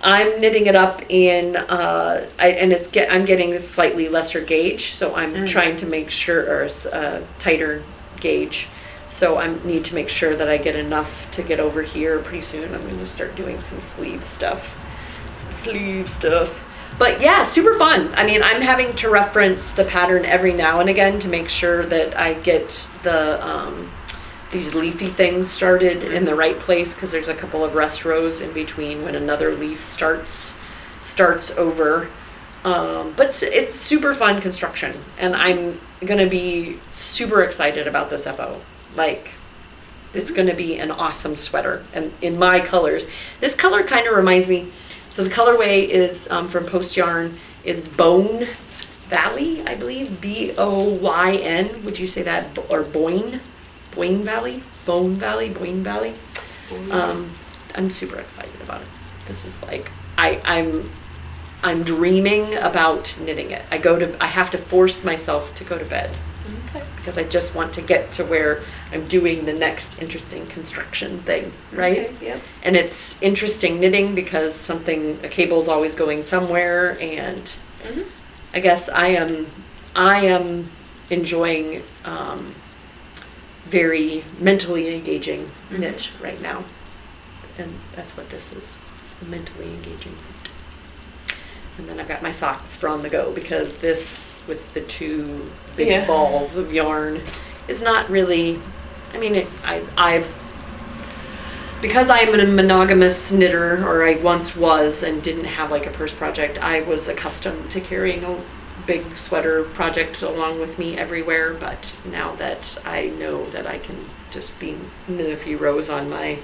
[SPEAKER 2] I'm knitting it up in, I'm getting a slightly lesser gauge, so I'm trying to make sure, or a tighter gauge. So I need to make sure that I get enough to get over here. Pretty soon I'm going to start doing some sleeve stuff. But yeah, super fun. I mean, I'm having to reference the pattern every now and again to make sure that I get the these leafy things started in the right place, because there's a couple of rest rows in between when another leaf starts over. But it's super fun construction, and I'm gonna be super excited about this FO. Like, it's gonna be an awesome sweater, and in my colors. This color kind of reminds me, so the colorway is from Post Yarn, is Bone Valley, I believe, B-O-Y-N, would you say that, or Boyne Valley. I'm super excited about it. This is like, I'm dreaming about knitting it. I have to force myself to go to bed. Okay. Because I just want to get to where I'm doing the next interesting construction thing, right?
[SPEAKER 1] Okay, yep.
[SPEAKER 2] And it's interesting knitting because a cable's always going somewhere, and I guess I am enjoying very mentally engaging knit right now, and that's what this is, a mentally engaging knit. And then I've got my socks for on the go, because this with the two big balls of yarn is not really, I mean, because I'm a monogamous knitter, or I once was and didn't have like a purse project, I was accustomed to carrying a big sweater project along with me everywhere. But now that I know that I can just knit a few rows on my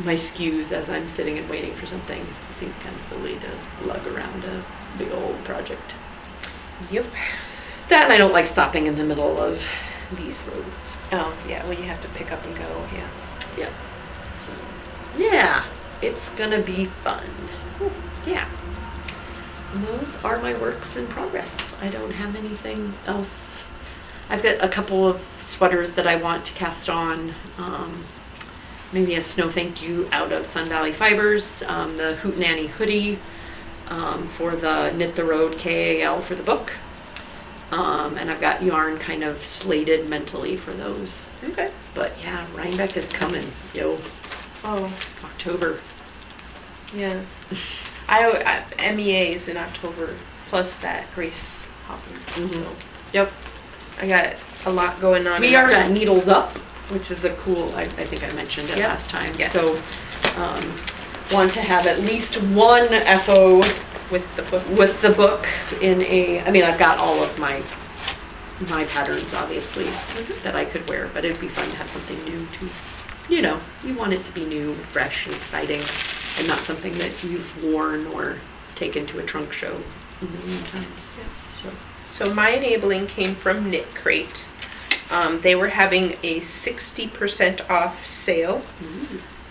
[SPEAKER 2] my skews as I'm sitting and waiting for something, it seems kind of silly to lug around a big old project. Yep. That, and I don't like stopping in the middle of these rows.
[SPEAKER 1] Oh, yeah, well, you have to pick up and go,
[SPEAKER 2] Yeah. So, yeah, it's gonna be fun. Yeah. And those are my works in progress. I don't have anything else. I've got a couple of sweaters that I want to cast on. Maybe a snow thank you out of Sun Valley Fibers. The Hootenanny hoodie for the Knit the Road KAL for the book. And I've got yarn kind of slated mentally for those.
[SPEAKER 1] Okay.
[SPEAKER 2] But yeah, Rhinebeck is coming. Yo.
[SPEAKER 1] Oh.
[SPEAKER 2] October.
[SPEAKER 1] Yeah. MEA is in October, plus that Grace Hopper. So, yep. I got a lot going on.
[SPEAKER 2] We are at Needles Up, which is a cool, I think I mentioned it last time.
[SPEAKER 1] Yes.
[SPEAKER 2] So, want to have at least one FO
[SPEAKER 1] with the book
[SPEAKER 2] in a, I mean, I've got all of my patterns, obviously, that I could wear, but it'd be fun to have something new too. You know, you want it to be new, fresh, and exciting, and not something that you've worn or taken to a trunk show a million times. Yeah.
[SPEAKER 1] So my enabling came from Knit Crate. They were having a 60% off sale,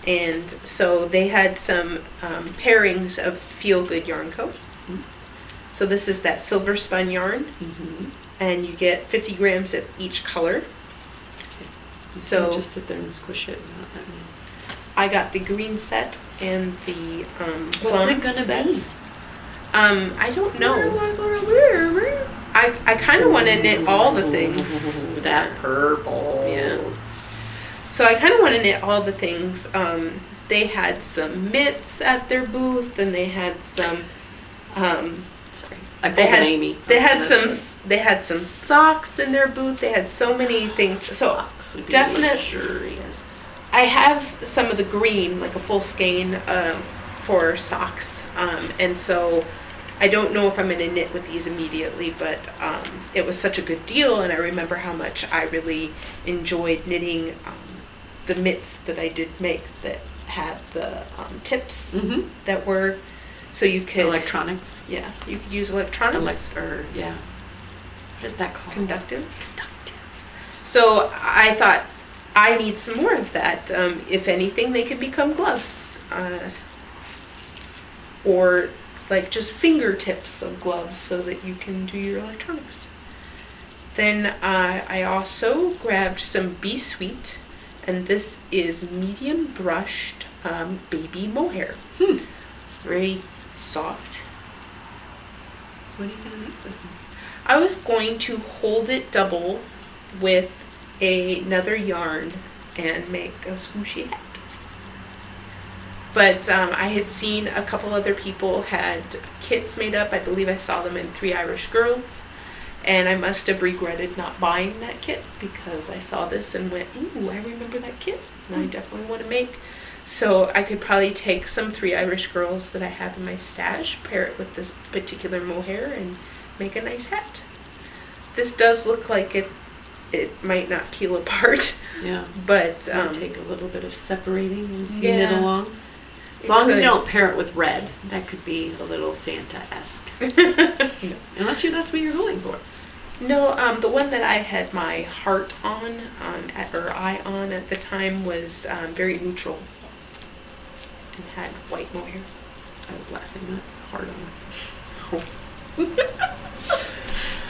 [SPEAKER 1] and so they had some pairings of Feel Good Yarn Co. So this is that silver spun yarn, and you get 50 grams of each color. So
[SPEAKER 2] just sit there and squish it.
[SPEAKER 1] I got the green set and the
[SPEAKER 2] What's it gonna be?
[SPEAKER 1] I don't know. I kind of want to knit all the things.
[SPEAKER 2] That purple.
[SPEAKER 1] Yeah. So I kind of want to knit all the things. They had some mitts at their booth, and they had some.
[SPEAKER 2] I pulled Amy.
[SPEAKER 1] They had some They had some socks in their booth. They had so many things. So
[SPEAKER 2] Socks would be
[SPEAKER 1] definitely,
[SPEAKER 2] luxurious.
[SPEAKER 1] I have some of the green, like a full skein for socks, and so I don't know if I'm going to knit with these immediately, but it was such a good deal, and I remember how much I really enjoyed knitting the mitts that I did make that had the tips that were, so you could...
[SPEAKER 2] Electronics.
[SPEAKER 1] Yeah, you could use electronics.
[SPEAKER 2] Yeah. What is that called?
[SPEAKER 1] Conductive. So I thought, I need some more of that. If anything, they could become gloves. Or like just fingertips of gloves so that you can do your electronics. Then I also grabbed some Bee Sweet, and this is medium brushed baby mohair. Very soft.
[SPEAKER 2] What are you going to make with them?
[SPEAKER 1] I was going to hold it double with another yarn and make a swooshy hat. But I had seen a couple other people had kits made up. I believe I saw them in 3 Irish Girls. And I must have regretted not buying that kit because I saw this and went, ooh, I remember that kit. And I definitely want to make. So I could probably take some 3 Irish Girls that I have in my stash, pair it with this particular mohair, and make a nice hat. This does look like it might not peel apart.
[SPEAKER 2] Yeah.
[SPEAKER 1] But
[SPEAKER 2] take a little bit of separating and
[SPEAKER 1] yeah,
[SPEAKER 2] knit along. As long as you don't pair it with red, that could be a little Santa-esque.
[SPEAKER 1] No.
[SPEAKER 2] Unless that's what you're going for.
[SPEAKER 1] No, the one that I had my heart on, or eye on at the time was very neutral and had white mohair.
[SPEAKER 2] I was laughing at heart on. Oh.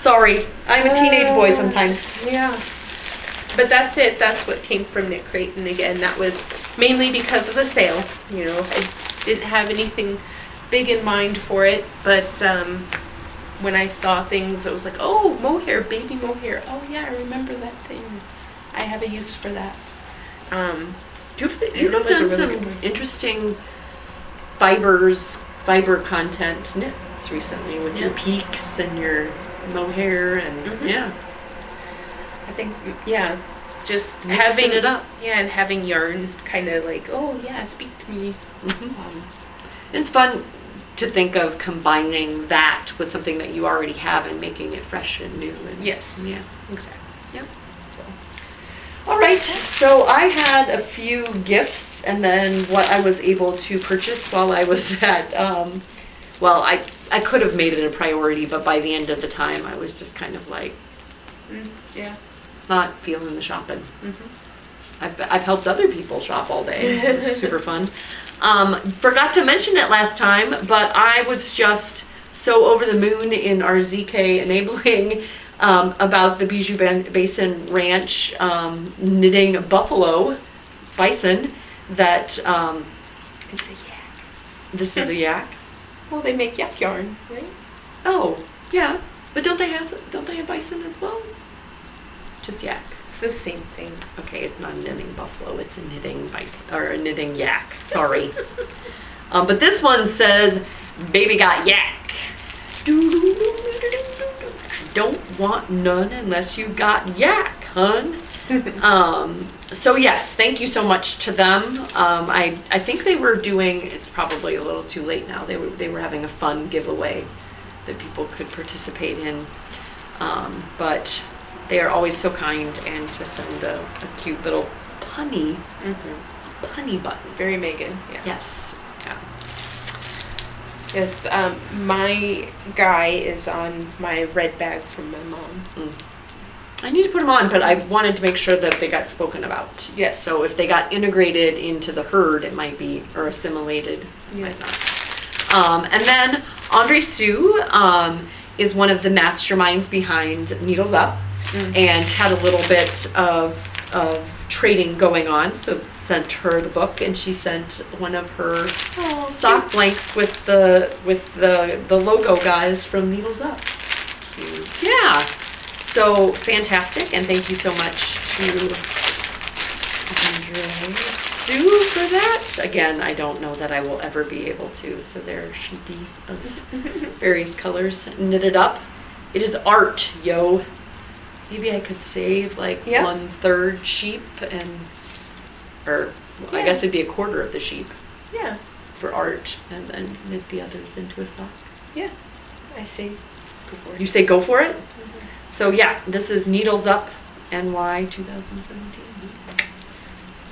[SPEAKER 2] Sorry, I'm a teenage boy sometimes.
[SPEAKER 1] Yeah. But that's it. That's what came from Knit Crate. And again, that was mainly because of the sale. You know, I didn't have anything big in mind for it. But when I saw things, it was like, oh, mohair, baby mohair. Oh, yeah, I remember that thing. I have a use for that.
[SPEAKER 2] You've done some interesting fiber content knits recently with your peaks and your mohair and yeah.
[SPEAKER 1] I think, yeah, just
[SPEAKER 2] mixing
[SPEAKER 1] having
[SPEAKER 2] it up.
[SPEAKER 1] Yeah, and having yarn kind of like, oh yeah, speak to me.
[SPEAKER 2] It's fun to think of combining that with something that you already have and making it fresh and new. And,
[SPEAKER 1] yes.
[SPEAKER 2] Yeah.
[SPEAKER 1] Exactly.
[SPEAKER 2] Yep. All right. So I had a few gifts, and then what I was able to purchase while I was at. Well, I could have made it a priority, but by the end of the time, I was just kind of like.
[SPEAKER 1] Yeah.
[SPEAKER 2] Not feeling the shopping. I've helped other people shop all day. It was super fun. Forgot to mention it last time, but I was just so over the moon in our ZK enabling about the Bijou Basin Ranch knitting buffalo bison that
[SPEAKER 1] It's a yak.
[SPEAKER 2] this is a yak.
[SPEAKER 1] Well, they make yak yarn, right?
[SPEAKER 2] Oh, yeah. But don't they have bison as well? Just yak.
[SPEAKER 1] It's the same thing.
[SPEAKER 2] Okay, it's not a knitting buffalo, it's a knitting bison or a knitting yak. Sorry. But this one says, "Baby got yak." I don't want none unless you got yak, hun. So yes, thank you so much to them. I think they were doing. It's probably a little too late now. They were having a fun giveaway that people could participate in. But they are always so kind, and to send a cute little punny, a punny button.
[SPEAKER 1] Very Megan. Yeah.
[SPEAKER 2] Yes. Yeah.
[SPEAKER 1] Yes. My guy is on my red bag from my mom.
[SPEAKER 2] I need to put them on, but I wanted to make sure that they got spoken about.
[SPEAKER 1] Yes.
[SPEAKER 2] So if they got integrated into the herd, it might be, or assimilated, it might not. And then Andre Sue is one of the masterminds behind Needles Up, and had a little bit of trading going on. So sent her the book, and she sent one of her sock blanks with the logo guys from Needles Up. Cute. Yeah. So fantastic, and thank you so much to Andre Sue for that. Again, I don't know that I will ever be able to, so they're sheepy of various colors knitted up. It is art, yo. Maybe I could save like 1/3 sheep or I guess it'd be 1/4 of the sheep.
[SPEAKER 1] Yeah.
[SPEAKER 2] For art, and then knit the others into a sock.
[SPEAKER 1] Yeah, I see.
[SPEAKER 2] Go for it. You say go for it? So yeah, this is Needles Up NY 2017.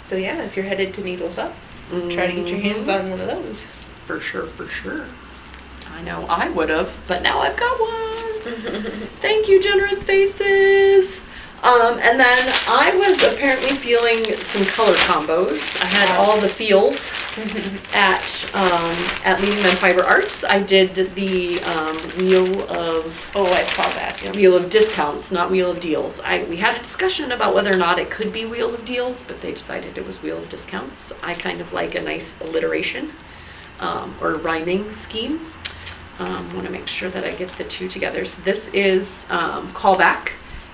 [SPEAKER 1] So yeah, if you're headed to Needles Up, try to get your hands on one of those.
[SPEAKER 2] For sure, for sure. I know I would have, but now I've got one. Thank you, Generous Faces. And then I was apparently feeling some color combos. I had all the feels at Leading Men Fiber Arts. I did the wheel of
[SPEAKER 1] I saw that. Yeah.
[SPEAKER 2] Wheel of discounts, not wheel of deals. We had a discussion about whether or not it could be wheel of deals, but they decided it was wheel of discounts. I kind of like a nice alliteration or rhyming scheme. Want to make sure that I get the two together. So this is Callback.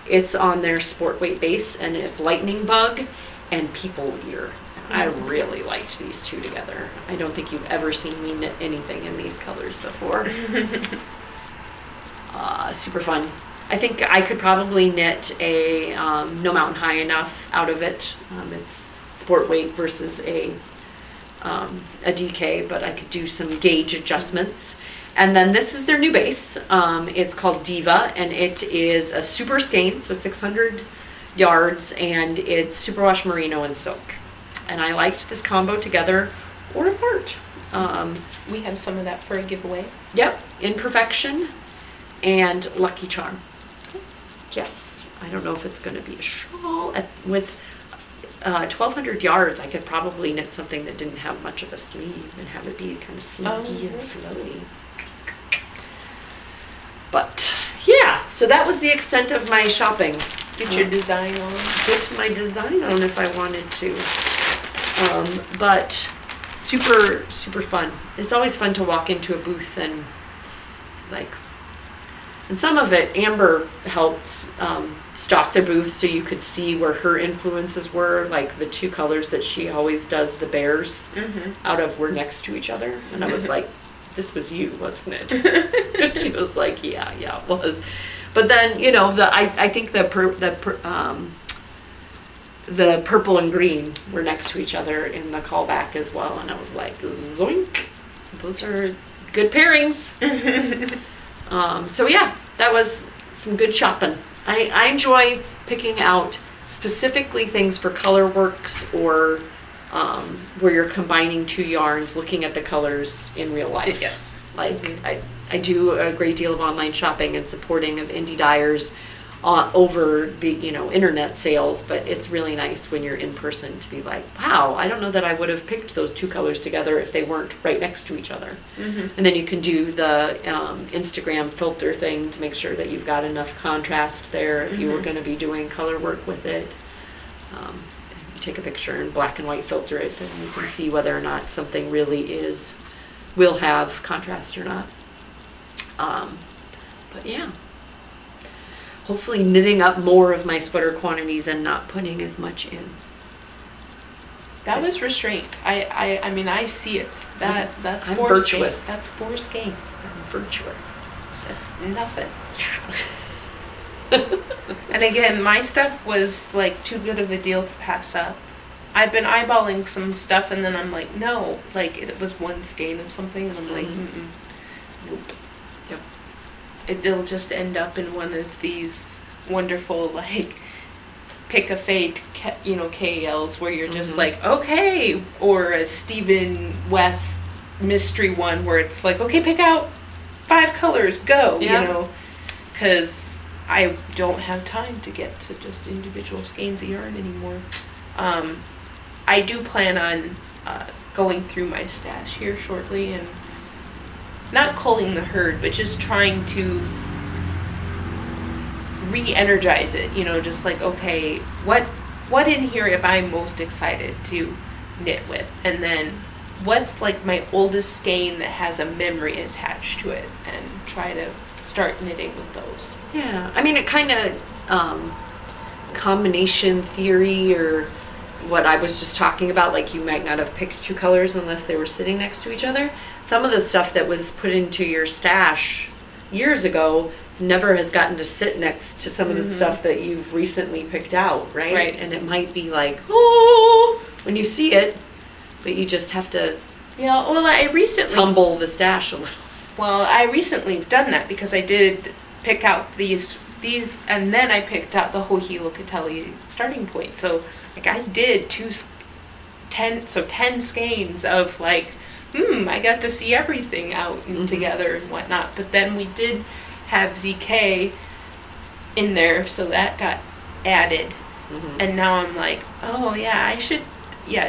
[SPEAKER 2] It's on their sport weight base, and it's Lightning Bug and People Ear. I really liked these two together. I don't think you've ever seen me knit anything in these colors before. Super fun. I think I could probably knit a No Mountain High Enough out of it. It's sport weight versus a DK, but I could do some gauge adjustments. And then this is their new base. It's called Diva, and it is a super skein, so 600 yards, and it's superwash merino and silk. And I liked this combo together or apart.
[SPEAKER 1] We have some of that for a giveaway.
[SPEAKER 2] Yep, Imperfection and Lucky Charm. Yes, I don't know if it's going to be a shawl. With 1,200 yards, I could probably knit something that didn't have much of a sleeve and have it be kind of slinky and flowy. But yeah, so that was the extent of my shopping.
[SPEAKER 1] Get your design on.
[SPEAKER 2] Get my design on if I wanted to. But super, super fun. It's always fun to walk into a booth and and some of it, Amber helped stock the booth so you could see where her influences were, like the two colors that she always does the bears out of were next to each other. And I was like, this was you, wasn't it? She was like, yeah, it was. But then, I think the purple and green were next to each other in the Callback as well, and I was like, zoink, those are good pairings. So yeah, that was some good shopping. I enjoy picking out specifically things for color works or where you're combining two yarns, looking at the colors in real life.
[SPEAKER 1] Yes.
[SPEAKER 2] I do a great deal of online shopping and supporting of indie dyers over the internet sales, but it's really nice when you're in person to be like, wow, I don't know that I would have picked those two colors together if they weren't right next to each other. And then you can do the Instagram filter thing to make sure that you've got enough contrast there if you were going to be doing color work with it. You take a picture and black and white filter it, and you can see whether or not something really will have contrast or not. But yeah, hopefully knitting up more of my sweater quantities and not putting as much in.
[SPEAKER 1] That was restraint. I mean, I see it. That's
[SPEAKER 2] I'm
[SPEAKER 1] 4
[SPEAKER 2] virtuous.
[SPEAKER 1] Skeins. That's 4 skeins.
[SPEAKER 2] I'm virtuous.
[SPEAKER 1] That's nothing.
[SPEAKER 2] Yeah.
[SPEAKER 1] And again, my stuff was like too good of a deal to pass up. I've been eyeballing some stuff, and then I'm like, no, like it was 1 skein of something, and I'm like, nope.
[SPEAKER 2] Yep.
[SPEAKER 1] It'll just end up in one of these wonderful pick a fate, KLs where you're just like, okay, or a Stephen West mystery one where it's like, okay, pick out 5 colors, go, because I don't have time to get to just individual skeins of yarn anymore. I do plan on going through my stash here shortly and not culling the herd, but just trying to re-energize it, just like, okay, what in here am I most excited to knit with? And then what's like my oldest skein that has a memory attached to it, and try to start knitting with those.
[SPEAKER 2] Yeah, I mean, it kind of combination theory, or what I was just talking about, like you might not have picked 2 colors unless they were sitting next to each other. Some of the stuff that was put into your stash years ago never has gotten to sit next to some of the stuff that you've recently picked out, right?
[SPEAKER 1] Right.
[SPEAKER 2] And it might be like, oh, when you see it, but you just have to
[SPEAKER 1] well, I recently
[SPEAKER 2] tumble the stash a little.
[SPEAKER 1] Well, I recently done that because I did pick out these, and then I picked out the Hohi starting point. So, like, I did 10 skeins of, like, I got to see everything out and together and whatnot. But then we did have ZK in there, so that got added. And now I'm like, oh, yeah, I should,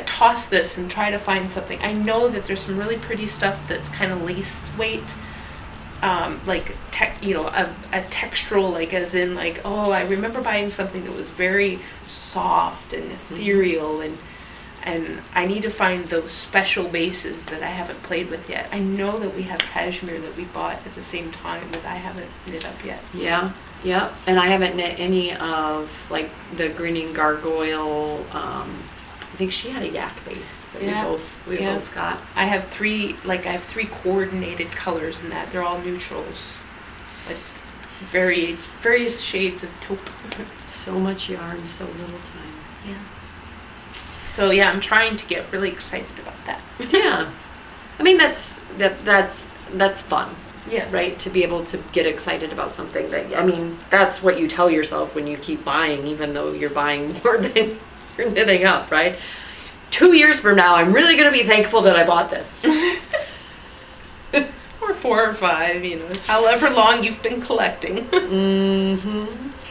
[SPEAKER 1] toss this and try to find something. I know that there's some really pretty stuff that's kind of lace weight. Like a textural, like as in like, oh, I remember buying something that was very soft and ethereal, and I need to find those special bases that I haven't played with yet. I know that we have cashmere that we bought at the same time that I haven't knit up yet.
[SPEAKER 2] Yeah, and I haven't knit any of like the Grinning Gargoyle. I think she had a yak base that we both got.
[SPEAKER 1] I have three coordinated colors in that. They're all neutrals, like various shades of taupe.
[SPEAKER 2] So much yarn, so little time.
[SPEAKER 1] Yeah. So yeah, I'm trying to get really excited about that.
[SPEAKER 2] Yeah, I mean that's fun.
[SPEAKER 1] Yeah.
[SPEAKER 2] Right, to be able to get excited about something that, I mean, that's what you tell yourself when you keep buying, even though you're buying more than you're knitting up, right? 2 years from now, I'm really going to be thankful that I bought this.
[SPEAKER 1] Or 4 or 5, however long you've been collecting.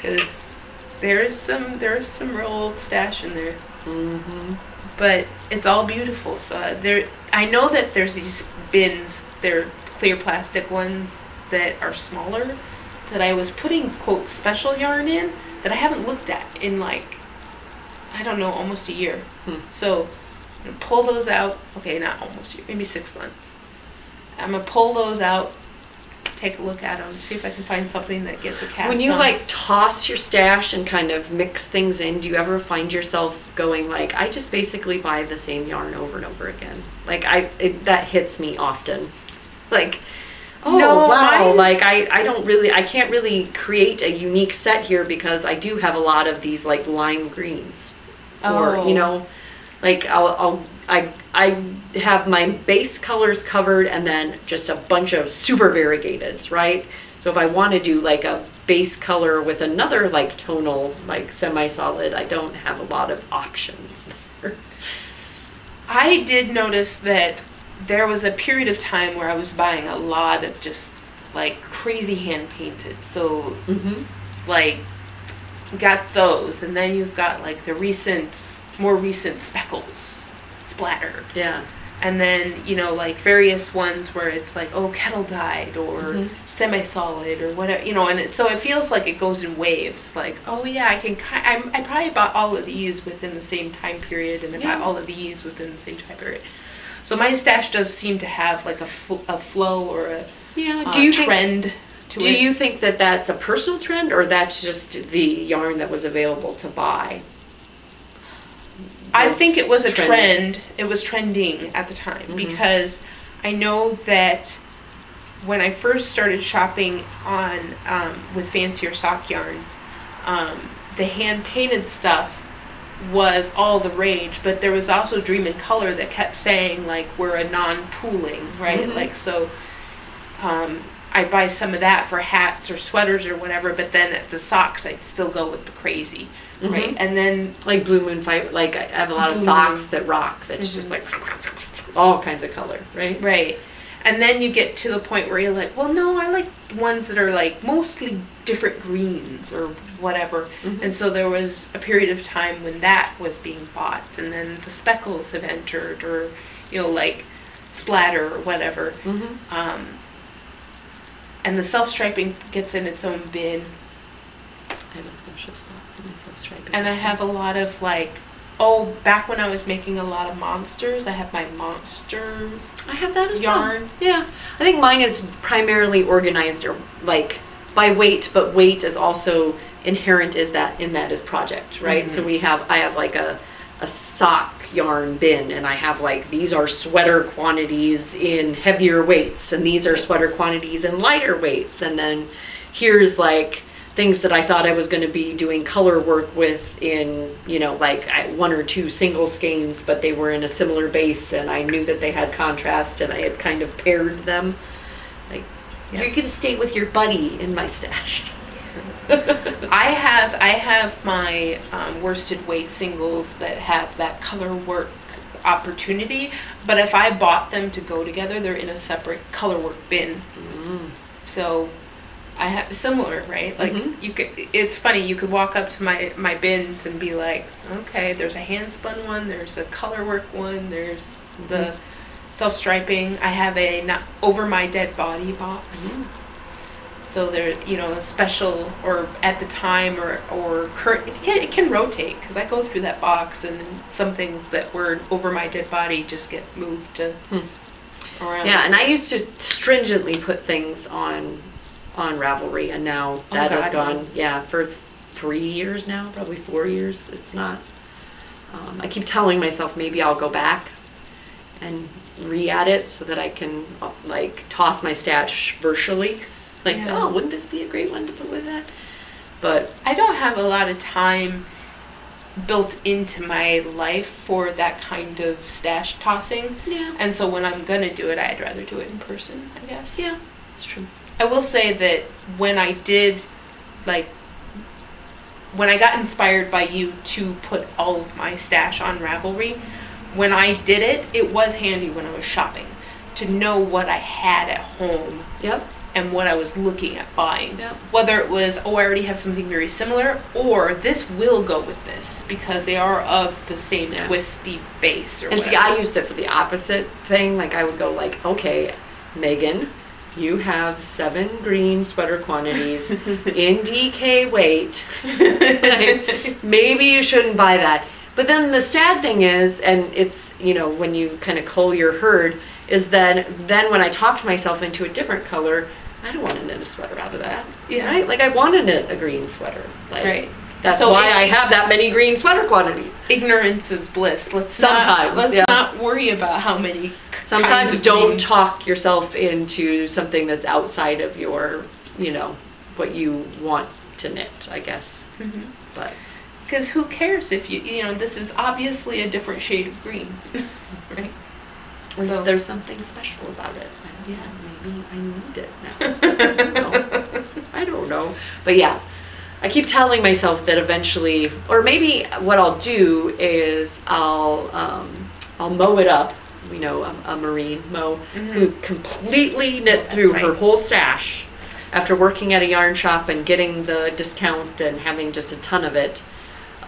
[SPEAKER 1] Because there's some real old stash in there. But it's all beautiful. So I know that there's these bins. They're clear plastic ones that are smaller that I was putting, quote, special yarn in that I haven't looked at in like, I don't know, almost a year. So I'm going to pull those out. Okay, not almost a year, maybe 6 months. I'm going to pull those out, take a look at them, see if I can find something that gets a cast
[SPEAKER 2] When you
[SPEAKER 1] on.
[SPEAKER 2] like toss your stash and kind of mix things in, do you ever find yourself going like, I just basically buy the same yarn over and over again? Like that hits me often. Like, oh
[SPEAKER 1] no,
[SPEAKER 2] wow, like I can't really create a unique set here because I do have a lot of these like lime greens. Or, like I have my base colors covered and then just a bunch of super variegateds, right? So if I want to do like a base color with another like tonal, like semi-solid, I don't have a lot of options.
[SPEAKER 1] I did notice that there was a period of time where I was buying a lot of just like crazy hand painted. So like got those, and then you've got like the more recent speckles, splatter.
[SPEAKER 2] Yeah.
[SPEAKER 1] And then, like various ones where it's like, oh, kettle dyed or semi-solid or whatever, and so it feels like it goes in waves. Like, oh yeah, I probably bought all of these within the same time period, and I bought all of these within the same time period. So my stash does seem to have like a flow or a trend to it.
[SPEAKER 2] Do you think that that's a personal trend, or that's just the yarn that was available to buy?
[SPEAKER 1] I think it was a trend. It was trending at the time because I know that when I first started shopping on with fancier sock yarns, the hand painted stuff was all the rage, but there was also Dream in Color that kept saying like we're a non-pooling, right? Like so I buy some of that for hats or sweaters or whatever, but then at the socks I'd still go with the crazy, right? And then
[SPEAKER 2] like Blue Moon Fight, like I have a lot of socks that rock that's just like all kinds of color, right?
[SPEAKER 1] Right. And then you get to the point where you're like, well, no, I like ones that are like mostly different greens or whatever. And so there was a period of time when that was being bought, and then the speckles have entered, or like splatter or whatever. And the self-striping gets in its own bin.
[SPEAKER 2] I have a special spot for my self-striping.
[SPEAKER 1] And I have a lot of like, back when I was making a lot of monsters, I have my monster.
[SPEAKER 2] I have that as
[SPEAKER 1] yarn.
[SPEAKER 2] Well. Yeah, I think mine is primarily organized or like by weight, but weight is also inherent in that is project, right? So I have like a sock yarn bin, and I have like, these are sweater quantities in heavier weights, and these are sweater quantities in lighter weights, and then here's like things that I thought I was going to be doing color work with in, you know, like one or two single skeins, but they were in a similar base, and I knew that they had contrast, and I had kind of paired them. Like, yeah. You're going to stay with your buddy in my stash.
[SPEAKER 1] I have my worsted weight singles that have that color work opportunity, but if I bought them to go together, they're in a separate color work bin. So I have similar, right? Like you could. It's funny. You could walk up to my bins and be like, okay, there's a hand spun one, there's a color work one, there's the self striping. I have a not over my dead body box. So there, you know, special or at the time or current. It can rotate because I go through that box, and some things that were over my dead body just get moved to around.
[SPEAKER 2] Yeah, and I used to stringently put things on Ravelry, and now that has gone. Yeah, for 3 years now, probably 4 years. It's not. I keep telling myself maybe I'll go back and re-add it so that I can like toss my stash virtually. Like, oh, wouldn't this be a great one to put with that? But
[SPEAKER 1] I don't have a lot of time built into my life for that kind of stash tossing.
[SPEAKER 2] Yeah.
[SPEAKER 1] And so when I'm going to do it, I'd rather do it in person, I guess.
[SPEAKER 2] Yeah, it's true.
[SPEAKER 1] I will say that when I did, like, when I got inspired by you to put all of my stash on Ravelry, when I did it, it was handy when I was shopping to know what I had at home.
[SPEAKER 2] Yep.
[SPEAKER 1] And what I was looking at buying.
[SPEAKER 2] Yep.
[SPEAKER 1] Whether it was, oh, I already have something very similar, or this will go with this because they are of the same twisty base or whatever.
[SPEAKER 2] And see, I used it for the opposite thing. Like, I would go like, okay, Megan, you have 7 green sweater quantities in DK weight. Maybe you shouldn't buy that. But then the sad thing is, and it's, you know, when you kind of cull your herd, is that then when I talked myself into a different color, I don't want to knit a sweater out of that. Yeah. Right? Like, I want to knit a green sweater. Like,
[SPEAKER 1] right.
[SPEAKER 2] That's so why I have that many green sweater quantities.
[SPEAKER 1] Ignorance is bliss. Let's not worry about how many.
[SPEAKER 2] Sometimes don't talk yourself into something that's outside of your, you know, what you want to knit, I guess. But
[SPEAKER 1] because who cares if you know, this is obviously a different shade of green, right?
[SPEAKER 2] So there's something special about it. Yeah, maybe I need it now. I don't know. But yeah, I keep telling myself that eventually, or maybe what I'll do is I'll mow it up. You know, a marine mow who completely knit through her whole stash after working at a yarn shop and getting the discount and having just a ton of it,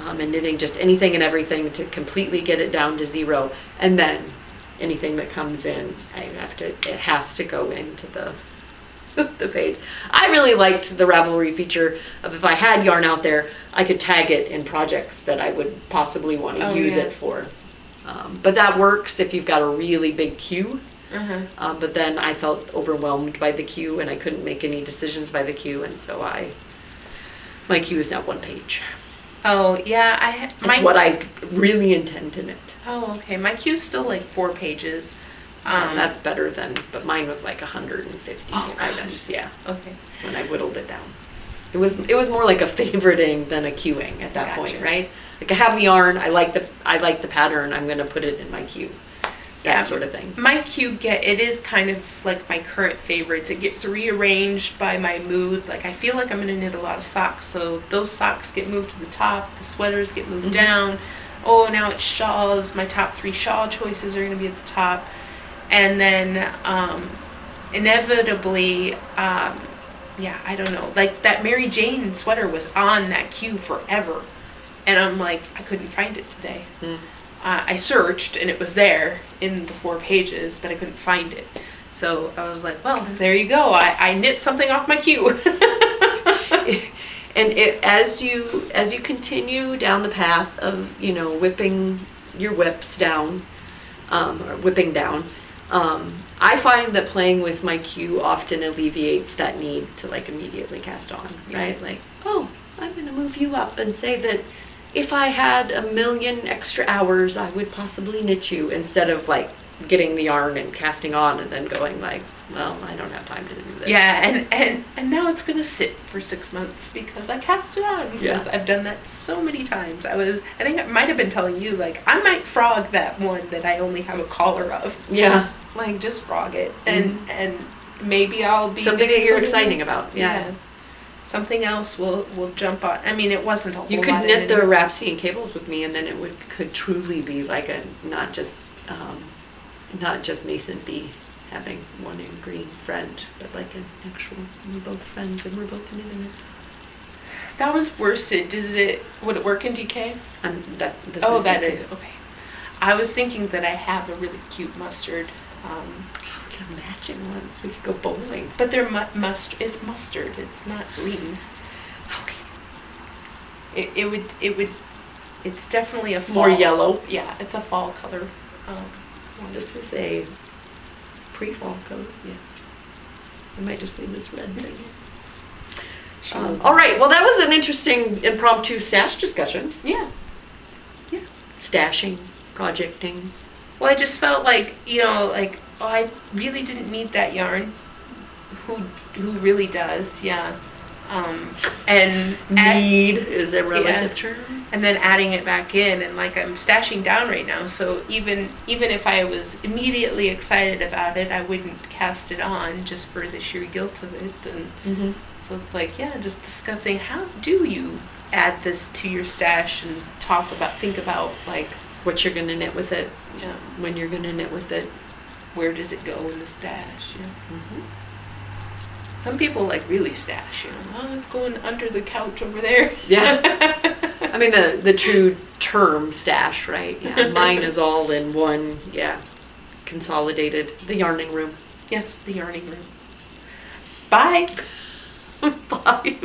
[SPEAKER 2] and knitting just anything and everything to completely get it down to 0, and then anything that comes in, it has to go into the page. I really liked the Ravelry feature of if I had yarn out there, I could tag it in projects that I would possibly want to use it for. But that works if you've got a really big queue. But then I felt overwhelmed by the queue, and I couldn't make any decisions by the queue, and so my queue is now 1 page.
[SPEAKER 1] Oh yeah,
[SPEAKER 2] that's what I really intend to knit.
[SPEAKER 1] Oh, okay. My queue's still like 4 pages.
[SPEAKER 2] That's better than, but mine was like 150 items. Yeah.
[SPEAKER 1] Okay.
[SPEAKER 2] When I whittled it down, it was more like a favoriting than a queuing at that point, right? Like, I have the yarn, I like the pattern, I'm going to put it in my queue. That sort of thing.
[SPEAKER 1] My queue it is kind of like my current favorites. It gets rearranged by my mood. Like, I feel like I'm going to knit a lot of socks, so those socks get moved to the top, the sweaters get moved down. Oh, now it's shawls. My top 3 shawl choices are going to be at the top. And then inevitably, I don't know, like that Mary Jane sweater was on that queue forever. And I'm like, I couldn't find it today. I searched, and it was there in the 4 pages, but I couldn't find it. So I was like, well, there you go. I knit something off my queue.
[SPEAKER 2] And as you continue down the path of, you know, whipping your whips down, or whipping down, I find that playing with my queue often alleviates that need to, like, immediately cast on, right? Like, oh, I'm going to move you up and say that if I had 1,000,000 extra hours, I would possibly knit you, instead of like getting the yarn and casting on and then going like, well, I don't have time to do this.
[SPEAKER 1] Yeah, and now it's gonna sit for 6 months because I cast it on. Because I've done that so many times. I think I might have been telling you, like, I might frog that one that I only have a collar of.
[SPEAKER 2] Yeah.
[SPEAKER 1] Like, just frog it, and maybe I'll be
[SPEAKER 2] something that you're exciting about. Yeah.
[SPEAKER 1] Something else will jump on. I mean, it wasn't a whole lot.
[SPEAKER 2] You could knit the Rhapsody and cables with me, and then it could truly be like a not just Mason B having one in green friend, but like an actual, we're both friends and we're both knitting it.
[SPEAKER 1] That one's worsted. Would it work in DK?
[SPEAKER 2] That is
[SPEAKER 1] DK. Okay. I was thinking that I have a really cute mustard.
[SPEAKER 2] We could have matching ones. We could go bowling.
[SPEAKER 1] But they're mustard. It's mustard. It's not green. Okay. It would. It's definitely a fall.
[SPEAKER 2] More yellow.
[SPEAKER 1] Yeah, it's a fall color.
[SPEAKER 2] This is a pre-fall color. Yeah. I might just leave this red thing. All right. Well, that was an interesting impromptu stash discussion.
[SPEAKER 1] Yeah. Yeah.
[SPEAKER 2] Stashing, projecting.
[SPEAKER 1] Well, I just felt like, I really didn't need that yarn. Who really does? Yeah. And
[SPEAKER 2] need is a relative term.
[SPEAKER 1] And then adding it back in, and like I'm stashing down right now, so even if I was immediately excited about it, I wouldn't cast it on just for the sheer guilt of it. And so it's like, just discussing how do you add this to your stash and think about like
[SPEAKER 2] what you're gonna knit with it.
[SPEAKER 1] Yeah.
[SPEAKER 2] When you're gonna knit with it.
[SPEAKER 1] Where does it go in the stash? Yeah. Some people like really stash, it's going under the couch over there.
[SPEAKER 2] Yeah. I mean the true term stash, right? Yeah. Mine is all in one, consolidated. The yarning room.
[SPEAKER 1] Yes, the yarning room. Bye.
[SPEAKER 2] Bye.